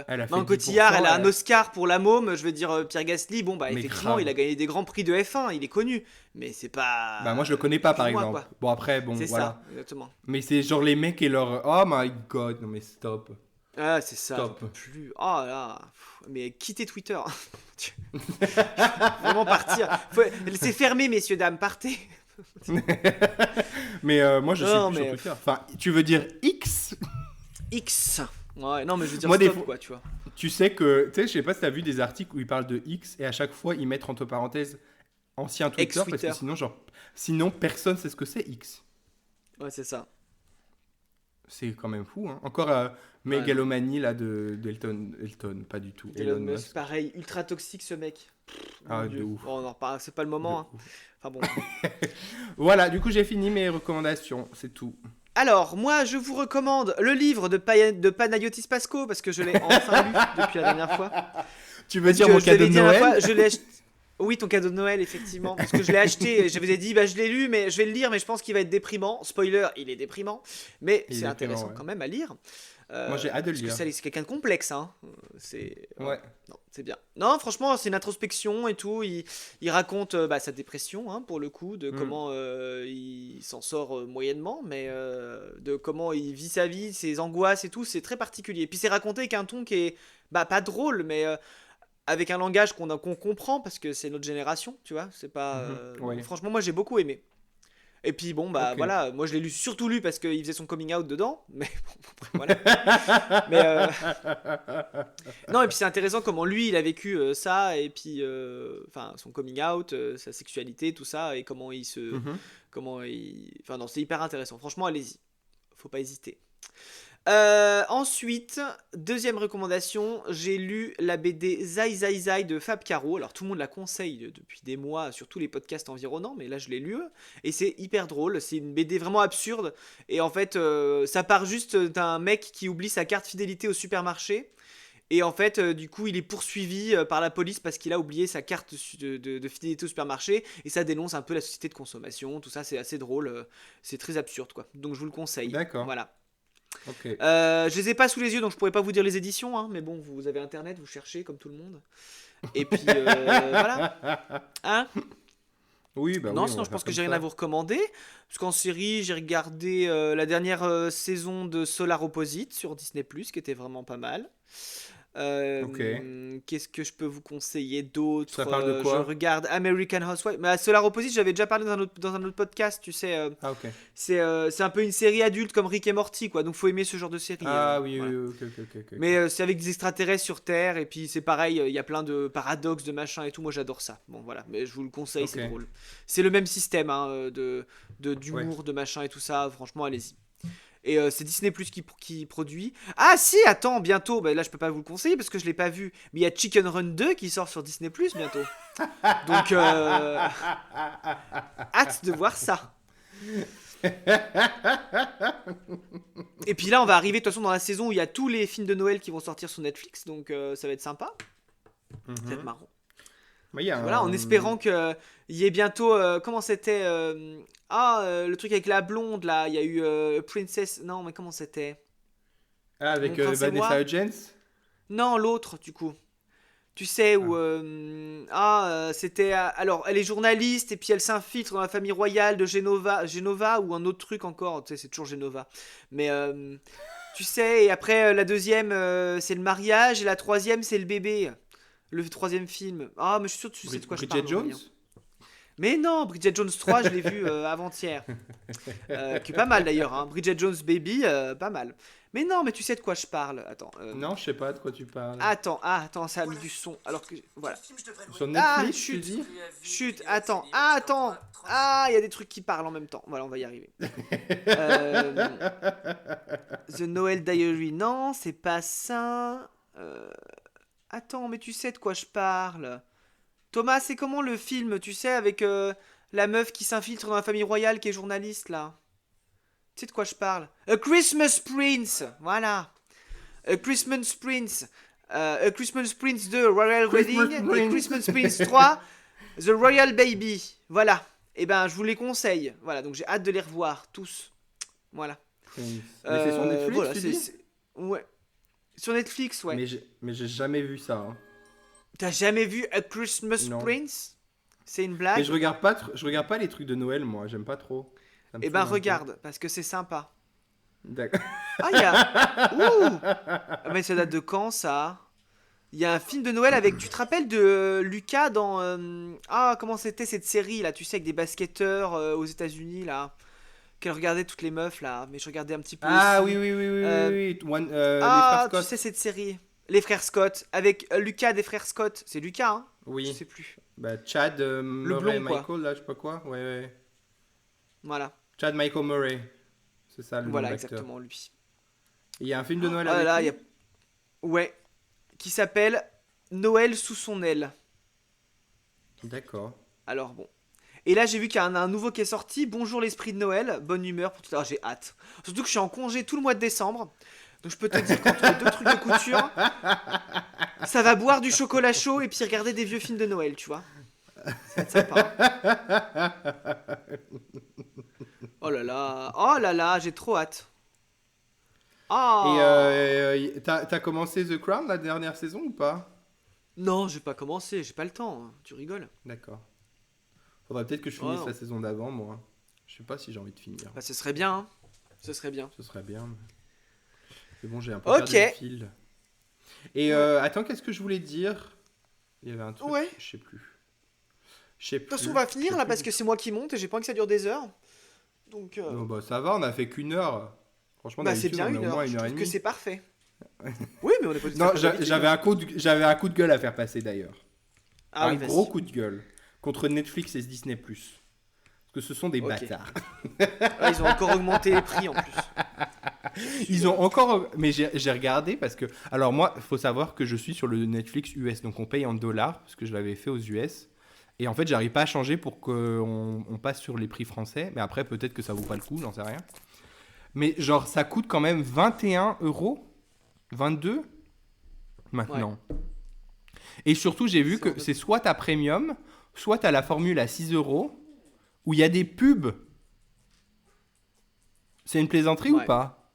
elle a fait Marion Cotillard, 10%. elle a un Oscar pour La Môme. Je veux dire, Pierre Gasly, bon, bah, Mais effectivement, grave. il a gagné des grands prix de F1, il est connu. Mais c'est Bah, pas. moi, je le connais pas, par Excuse-moi, exemple. quoi. Bon, après, bon, C'est voilà. ça, exactement. Mais c'est genre les mecs et leur. Oh my god, non mais stop. Ah, c'est ça, j'en Stop. peux plus. Oh là. Mais quittez Twitter. Vraiment partir. C'est fermé, messieurs, dames, partez. Mais moi, je suis Non, plus sur mais. Twitter. Enfin, tu veux dire X? X. Ouais, non, mais je veux dire Moi, des stop, fois- quoi, tu vois. Tu sais que, tu sais, je sais pas si t'as vu des articles où ils parlent de X et à chaque fois ils mettent entre parenthèses ancien Twitter parce Ex-Twitter. que sinon personne sait ce que c'est X. Ouais, c'est ça. C'est quand même fou, hein. Encore Ouais, non. mégalomanie là Elton, pas du tout, Elon Elon Musk, Musk. pareil, ultra toxique ce mec. Mon Ah, de Dieu. ouf. Bon, on en reparle, c'est pas le De moment, hein. ouf. Enfin bon. Voilà, du coup j'ai fini mes recommandations, c'est tout. Alors, moi, je vous recommande le livre de Panayotis Pasco, parce que je l'ai enfin lu depuis la dernière fois. Tu veux Parce dire que mon je t'avais cadeau de dit la dernière Noël? fois, je l'ai acheté. Oui, ton cadeau de Noël, effectivement. Parce que je l'ai acheté et je vous ai dit, bah, je l'ai lu, mais je vais le lire, mais je pense qu'il va être déprimant. Spoiler, il est déprimant. Mais Il est c'est déprimant, intéressant ouais. quand même à lire. Moi j'ai hâte de le Parce que lire. c'est quelqu'un de complexe, hein. C'est. Ouais. Non, c'est bien. Non, franchement, c'est une introspection et tout. Il raconte sa dépression, hein, pour le coup, de Mm. comment il s'en sort moyennement, mais de comment il vit sa vie, ses angoisses et tout. C'est très particulier. Puis c'est raconté avec un ton qui est pas drôle, mais avec un langage qu'on comprend parce que c'est notre génération, tu vois. C'est pas. Mhm. Ouais. Franchement, moi j'ai beaucoup aimé. Et puis bon, bah Ok. voilà, moi je l'ai lu surtout lu parce qu'il faisait son coming out dedans, mais bon, après, voilà. Mais non, et puis c'est intéressant comment lui il a vécu ça, et puis enfin son coming out, sa sexualité, tout ça, et comment il se. Mhm. Enfin non, c'est hyper intéressant, franchement, allez-y, faut pas hésiter. Ensuite, deuxième recommandation, j'ai lu la BD Zai Zai Zai de Fab Caro. Alors tout le monde la conseille depuis des mois sur tous les podcasts environnants, mais là je l'ai lu et c'est hyper drôle. C'est une BD vraiment absurde et en fait ça part juste d'un mec qui oublie sa carte fidélité au supermarché. Et en fait, du coup, il est poursuivi par la police parce qu'il a oublié sa carte de fidélité au supermarché. Et ça dénonce un peu la société de consommation. Tout ça, c'est assez drôle. C'est très absurde, quoi. Donc, je vous le conseille. D'accord. Voilà. Ok. Je les ai pas sous les yeux, donc je pourrais pas vous dire les éditions, hein, mais bon, vous avez internet, vous cherchez comme tout le monde. Et puis voilà. Hein Oui, bah non, oui, on sinon va je faire pense que comme j'ai rien ça. à vous recommander. Parce qu'en série, j'ai regardé la dernière saison de Solar Opposite sur Disney+, qui était vraiment pas mal. Ok. Qu'est-ce que je peux vous conseiller d'autre? Ça parle de Je quoi? regarde American Housewife. Mais Solar Opposite, j'avais déjà parlé dans un autre podcast, tu sais. Ah, ok. C'est un peu une série adulte comme Rick et Morty, quoi. Donc faut aimer ce genre de série. Ah oui, Voilà. oui, ok, ok, ok, ok. Mais c'est avec des extraterrestres sur Terre, et puis c'est pareil, il y a plein de paradoxes, de machins et tout. Moi j'adore ça. Bon voilà, mais je vous le conseille, Ok. c'est drôle. C'est le même système hein, Ouais. d'humour, de machin et tout ça. Franchement, allez-y. Et c'est Disney Plus qui produit. Ah si, attends, bientôt. Bah, là, je peux pas vous le conseiller parce que je l'ai pas vu. Mais il y a Chicken Run 2 qui sort sur Disney Plus bientôt. Donc, hâte de voir ça. Et puis là, on va arriver de toute façon dans la saison où il y a tous les films de Noël qui vont sortir sur Netflix. Donc, ça va être sympa. Ça va être Mhm. marrant. Mais il y a Voilà, en espérant qu'il y ait bientôt. Comment c'était le truc avec la blonde là. Il y a eu Princess. Non, mais comment c'était? Ah, avec Mon prince et moi. Vanessa Hudgens? Non, l'autre, du coup. Tu sais, où. C'était. Alors, elle est journaliste et puis elle s'infiltre dans la famille royale de Genova ou un autre truc encore. Tu sais, c'est toujours Genova. Mais. Tu sais, et après, la deuxième, c'est le mariage et la troisième, c'est le bébé. Le troisième film. Ah, mais je suis sûr que tu sais de quoi je parle. Bridget Jones? Aurélien. Mais non, Bridget Jones 3, je l'ai vu avant-hier. Qui est pas mal d'ailleurs. Hein. Bridget Jones Baby, pas mal. Mais non, mais tu sais de quoi je parle. Attends. Non, je sais pas de quoi tu parles. Attends, ça a mis du son. Alors que. Voilà. Sur Ah, Netflix, tu chut. dis? Chut, attends. Il y a des trucs qui parlent en même temps. Voilà, on va y arriver. The Noel Diary, non, c'est pas ça. Euh, Attends, mais tu sais de quoi je parle. Thomas, c'est comment le film, tu sais, avec la meuf qui s'infiltre dans la famille royale qui est journaliste, là? Tu sais de quoi je parle? A Christmas Prince, voilà. A Christmas Prince. A Christmas Prince 2, Royal Christmas Wedding. Et Prince. Christmas Prince 3, The Royal Baby. Voilà. Et ben, je vous les conseille. Voilà, donc j'ai hâte de les revoir, tous. Voilà. Prince. Mais c'est sur Netflix, Voilà, tu dis? Ouais. Sur Netflix, ouais. Mais j'ai jamais vu ça, hein. T'as jamais vu A Christmas Non. Prince? C'est une Mais blague? je regarde pas les trucs de Noël, moi. J'aime pas trop. Ça me Eh ben, saoule un peu. regarde, parce que c'est sympa. D'accord. Ah, il y a. Ouh! Ah, mais ça date de quand, ça? Il y a un film de Noël avec. Tu te rappelles de Lucas dans. Ah, comment c'était cette série là? Tu sais, avec des basketteurs aux États-Unis là. Qu'elle regardait toutes les meufs là. Mais je regardais un petit peu Ah oui, aussi. oui, oui, oui, Euh, oui, oui. Les frères Ah, tu sais Scott. cette série? Les frères Scott. Avec Lucas des frères Scott. C'est Lucas, hein? Je Oui. sais plus. Bah, Chad, Le Murray, blond, quoi. Michael, là, je sais pas quoi. Ouais, ouais. Voilà. Chad Michael Murray. C'est ça le nom de Voilà, l'acteur. exactement, lui. Il y a un film de Noël Oh là avec là, lui? ouais. Qui s'appelle Noël sous son aile. D'accord. Alors bon. Et là, j'ai vu qu'il y a un nouveau qui est sorti. Bonjour l'esprit de Noël. Bonne humeur pour tout à l'heure. J'ai hâte. Surtout que je suis en congé tout le mois de décembre. Donc je peux te dire qu'entre deux trucs de couture, ça va boire du chocolat chaud et puis regarder des vieux films de Noël, tu vois. Ça va être sympa. Oh là là. Oh là là, j'ai trop hâte. Et Ah. t'as commencé The Crown la dernière saison ou pas? Non, j'ai pas commencé. J'ai pas le temps, hein. Tu rigoles. D'accord. Faudrait peut-être que je Oh finisse la non. saison d'avant, moi. Je sais pas si j'ai envie de finir. Bah, ce serait bien, hein. Ce serait bien. Ce serait bien. Mais bon, j'ai un peu Ok. perdu le fil. Et Ouais. attends, qu'est-ce que je voulais dire? Il y avait un truc, Ouais. je sais plus. Je sais De toute façon, on plus. va Je sais finir là plus parce du que tout. c'est moi qui monte et j'ai pas envie que ça dure des heures. Donc, Non, bah ça va, on a fait qu'une heure. Franchement, bah c'est d'habitude, bien on est une au heure. moins Je une heure et trouve que demie. c'est parfait. Oui, mais on est pas tout à Non, fait d'habitude, j'avais hein. j'avais un coup de gueule à faire passer d'ailleurs. Ah Un oui, gros vas-y. coup de gueule contre Netflix et Disney+. Parce que ce sont des Ok. bâtards. Ah, ils ont encore augmenté les prix en plus. Ils ont encore... Mais j'ai regardé parce que... Alors moi, il faut savoir que je suis sur le Netflix US. Donc on paye en dollars, parce que je l'avais fait aux US. Et en fait, j'arrive pas à changer pour qu'on on passe sur les prix français. Mais après, peut-être que ça vaut pas le coup, j'en sais rien. Mais genre, ça coûte quand même 21 euros. 22 Ouais, maintenant. Et surtout, j'ai vu c'est un que peu c'est plus. soit t'as Premium, soit t'as la formule à 6 euros, où il y a des pubs. C'est une plaisanterie ou Ouais. pas?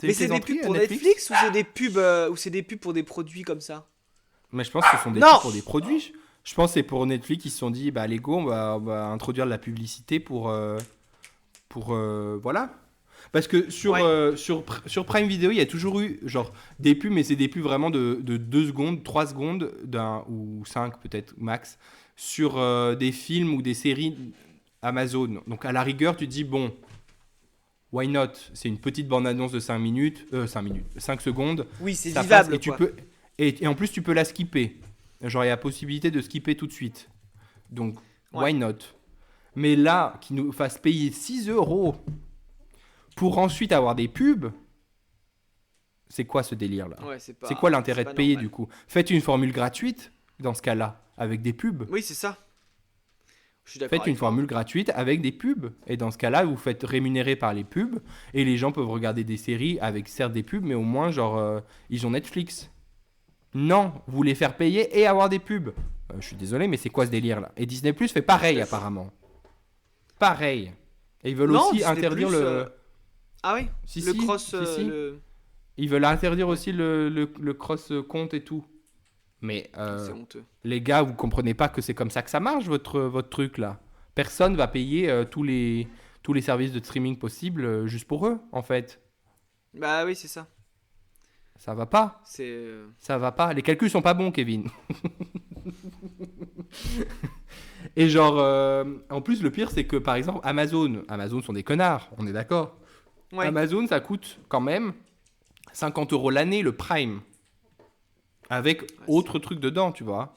C'est Mais une c'est des plaisanterie, pubs pour Netflix? Netflix ou c'est des pubs pour des produits comme ça? Mais je pense que ce sont des pubs Non! pour des produits. Je pense que c'est pour Netflix qui se sont dit, bah les go, on va introduire de la publicité pour voilà. Parce que Ouais, sur Prime Video, il y a toujours eu genre des pubs, mais c'est des pubs vraiment de 2 secondes, 3 secondes, ou 5 peut-être max, sur des films ou des séries Amazon. Donc à la rigueur, tu te dis, bon, why not? C'est une petite bande-annonce de 5 minutes, 5 minutes, 5 secondes, oui, c'est ça passe, et vivable tu quoi. peux, et en plus tu peux la skipper. Genre il y a la possibilité de skipper tout de suite. Donc, Ouais, why not? Mais là, qu'ils nous fassent payer 6 euros pour ensuite avoir des pubs, c'est quoi ce délire-là? ouais, C'est quoi c'est l'intérêt de pas payer normal. du coup? Faites une formule gratuite dans ce cas-là, avec des pubs. Oui, c'est ça. Je suis d'accord Faites une avec toi, hein. formule gratuite avec des pubs. Et dans ce cas-là, vous faites rémunérer par les pubs. Et les gens peuvent regarder des séries avec certes des pubs, mais au moins, genre, ils ont Netflix. Non, vous voulez faire payer et avoir des pubs. Je suis désolé, mais c'est quoi ce délire-là? Et Disney Plus fait Tout pareil, à fait. apparemment. Pareil. Et ils veulent Non, aussi Disney interdire Plus. le. Ah oui, Si, le si, cross, si, si. le. Ils veulent interdire Ouais, aussi le cross-compte et tout. Mais c'est honteux. les gars, vous comprenez pas que c'est comme ça que ça marche, votre truc là. Personne va payer tous les services de streaming possibles juste pour eux, en fait. Bah oui, c'est ça. Ça va pas. C'est. Ça va pas. Les calculs sont pas bons, Kevin. Et genre, en plus, le pire, c'est que par exemple, Amazon sont des connards, on est d'accord. Ouais, Amazon, ça coûte quand même 50 euros l'année, le Prime. Avec ouais, autre truc dedans, tu vois.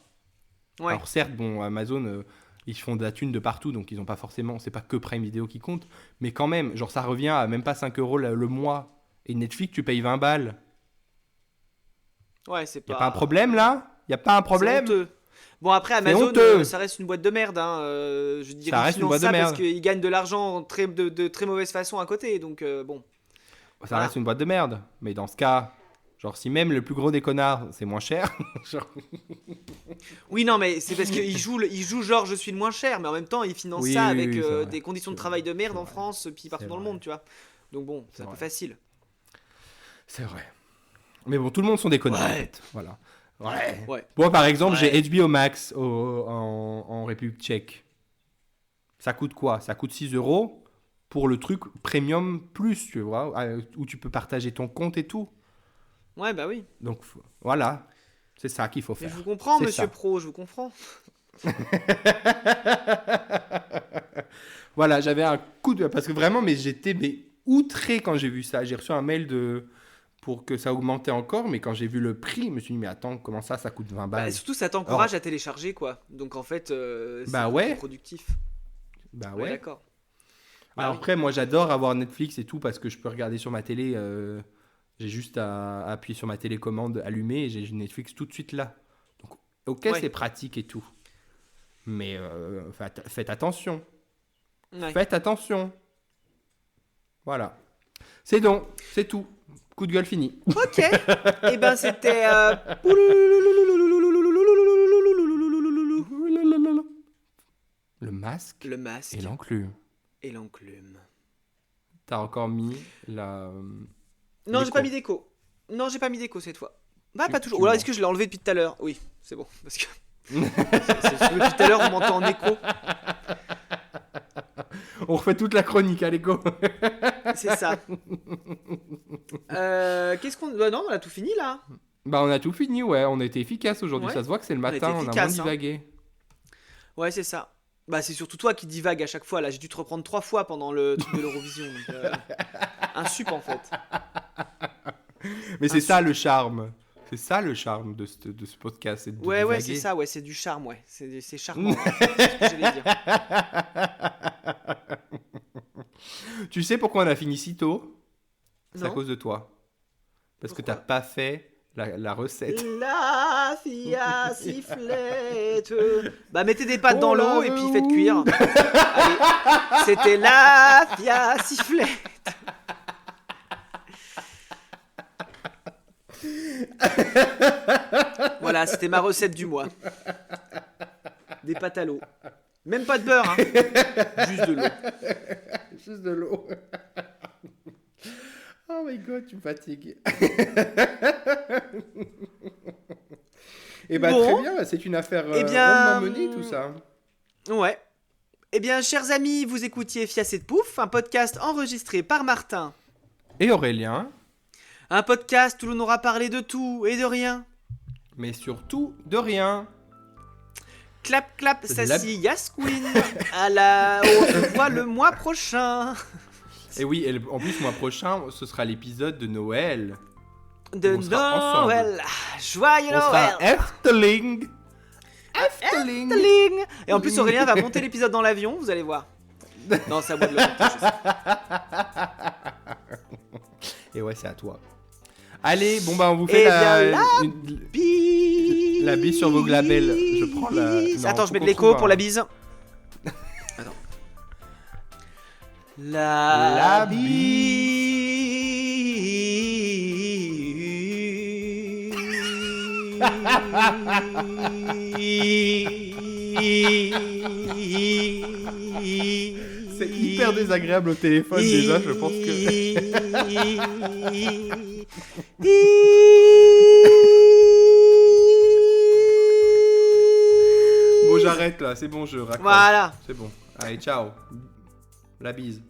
ouais. Alors certes, bon, Amazon, ils font de la thune de partout, donc ils ont pas forcément, c'est pas que Prime Video qui compte, mais quand même, genre ça revient à même pas 5 euros le mois. Et Netflix, tu payes 20 balles. Ouais, c'est Y a pas... pas un problème là? Y a pas un C'est problème? honteux. Bon, après, Amazon, honteux. ça reste une boîte de merde. Hein. Je dirais Ça qu'ils reste une financent boîte de ça parce merde. qu'ils gagnent de l'argent de très mauvaise façon à côté. Donc, bon, Ça voilà. reste une boîte de merde. Mais dans ce cas, genre si même le plus gros des connards, c'est moins cher. genre- Oui, non, mais c'est parce qu'ils jouent, ils jouent genre je suis le moins cher, mais en même temps, ils financent Oui, ça oui, avec oui, c'est vrai. des conditions de C'est travail vrai. de merde C'est en vrai. France, puis partout C'est dans le vrai. monde, tu vois. Donc, bon, c'est C'est un peu vrai. facile. C'est vrai. Mais bon, tout le monde sont des connards en Ouais. fait. Voilà. Ouais. Ouais. Moi par exemple, Ouais. j'ai HBO Max en République tchèque. Ça coûte quoi? Ça coûte 6 € pour le truc Premium Plus, tu vois, où tu peux partager ton compte et tout. Ouais, bah oui. Donc voilà, c'est ça qu'il faut Mais faire. je vous comprends, C'est monsieur ça. Pro, je vous comprends. Voilà, j'avais un coup de... Parce que vraiment, mais j'étais outré quand j'ai vu ça. J'ai reçu un mail pour que ça augmentait encore, mais quand j'ai vu le prix, je me suis dit, mais attends, comment ça coûte 20 Bah, balles? surtout, ça t'encourage Alors, à télécharger, quoi. Donc, en fait, c'est bah ouais, productif. bah Ouais, ouais. d'accord. Bah Alors oui. après, moi j'adore avoir Netflix et tout parce que je peux regarder sur ma télé. J'ai juste à appuyer sur ma télécommande allumée et j'ai Netflix tout de suite là. Donc, ok, Ouais. c'est pratique et tout. Mais faites attention. Ouais. Faites attention. Voilà. C'est donc, c'est tout. Coup de gueule fini. Ok. Et ben, c'était... Le masque Le masque et l'enclume. et l'enclume. T'as encore mis la. Non, j'ai L'écho. pas mis d'écho. Non, j'ai pas mis d'écho cette fois. Bah, pas toujours. tu Ou alors, mens. est-ce que je l'ai enlevé depuis tout à l'heure? Oui, c'est bon. Parce que depuis tout à l'heure, on m'entend en écho. On refait toute la chronique, allez go. C'est ça. Qu'est-ce qu'on. Bah, non, on a tout fini là. Bah on a tout fini, ouais, on a été efficace aujourd'hui, Ouais. ça se voit que c'est le On a matin, été on a moins efficace, hein. divagué. Ouais, c'est ça. Bah, c'est surtout toi qui divague à chaque fois. Là, j'ai dû te reprendre 3 fois pendant le truc de l'Eurovision. Donc, un sup en fait. Mais c'est Un ça le charme, c'est ça le charme de ce podcast, c'est de Ouais, ouais, divaguer. c'est ça. Ouais, c'est du charme. Ouais, c'est charmant. Ouais. C'est ce que j'allais dire. Tu sais pourquoi on a fini si tôt? C'est à Non. cause de toi. Parce que Pourquoi t'as pas fait la recette. La fille à sifflette. Bah, mettez des pattes dans Oh l'eau là et là. puis faites cuire. Allez, c'était la fille à sifflette. Voilà, c'était ma recette du mois. Des pâtes à l'eau. Même pas de beurre, hein. Juste de l'eau. Juste de l'eau. Oh my god, tu me fatigues. Et bah Bon. très bien, c'est une affaire Eh bien, rondement menée tout ça. Ouais. Eh bien, chers amis, vous écoutiez Fiasse et de Pouf, un podcast enregistré par Martin. Et Aurélien, Un podcast où l'on aura parlé de tout et de rien. mais surtout de rien. Clap, clap, La- Sassy, Yasquin. On se voit le mois prochain. Et oui, en plus, mois prochain, ce sera l'épisode de Noël. De On sera Noël. Joyeux On sera Noël. Efteling. Efteling. Tling. Et en plus, Aurélien va monter l'épisode dans l'avion, vous allez voir. Non, c'est à moi de le monter, je sais. Et ouais, c'est à toi. Allez, bon bah on vous Eh fait bien, la bise sur vos glabelles. Je prends la... Non, Attends, je faut mets de qu'on l'écho trouve pour un- la bise. Attends. La C'est hyper désagréable au téléphone déjà, je pense que... Bon, j'arrête là, c'est bon, je raccroche. Voilà. C'est bon. Allez, ciao. La bise.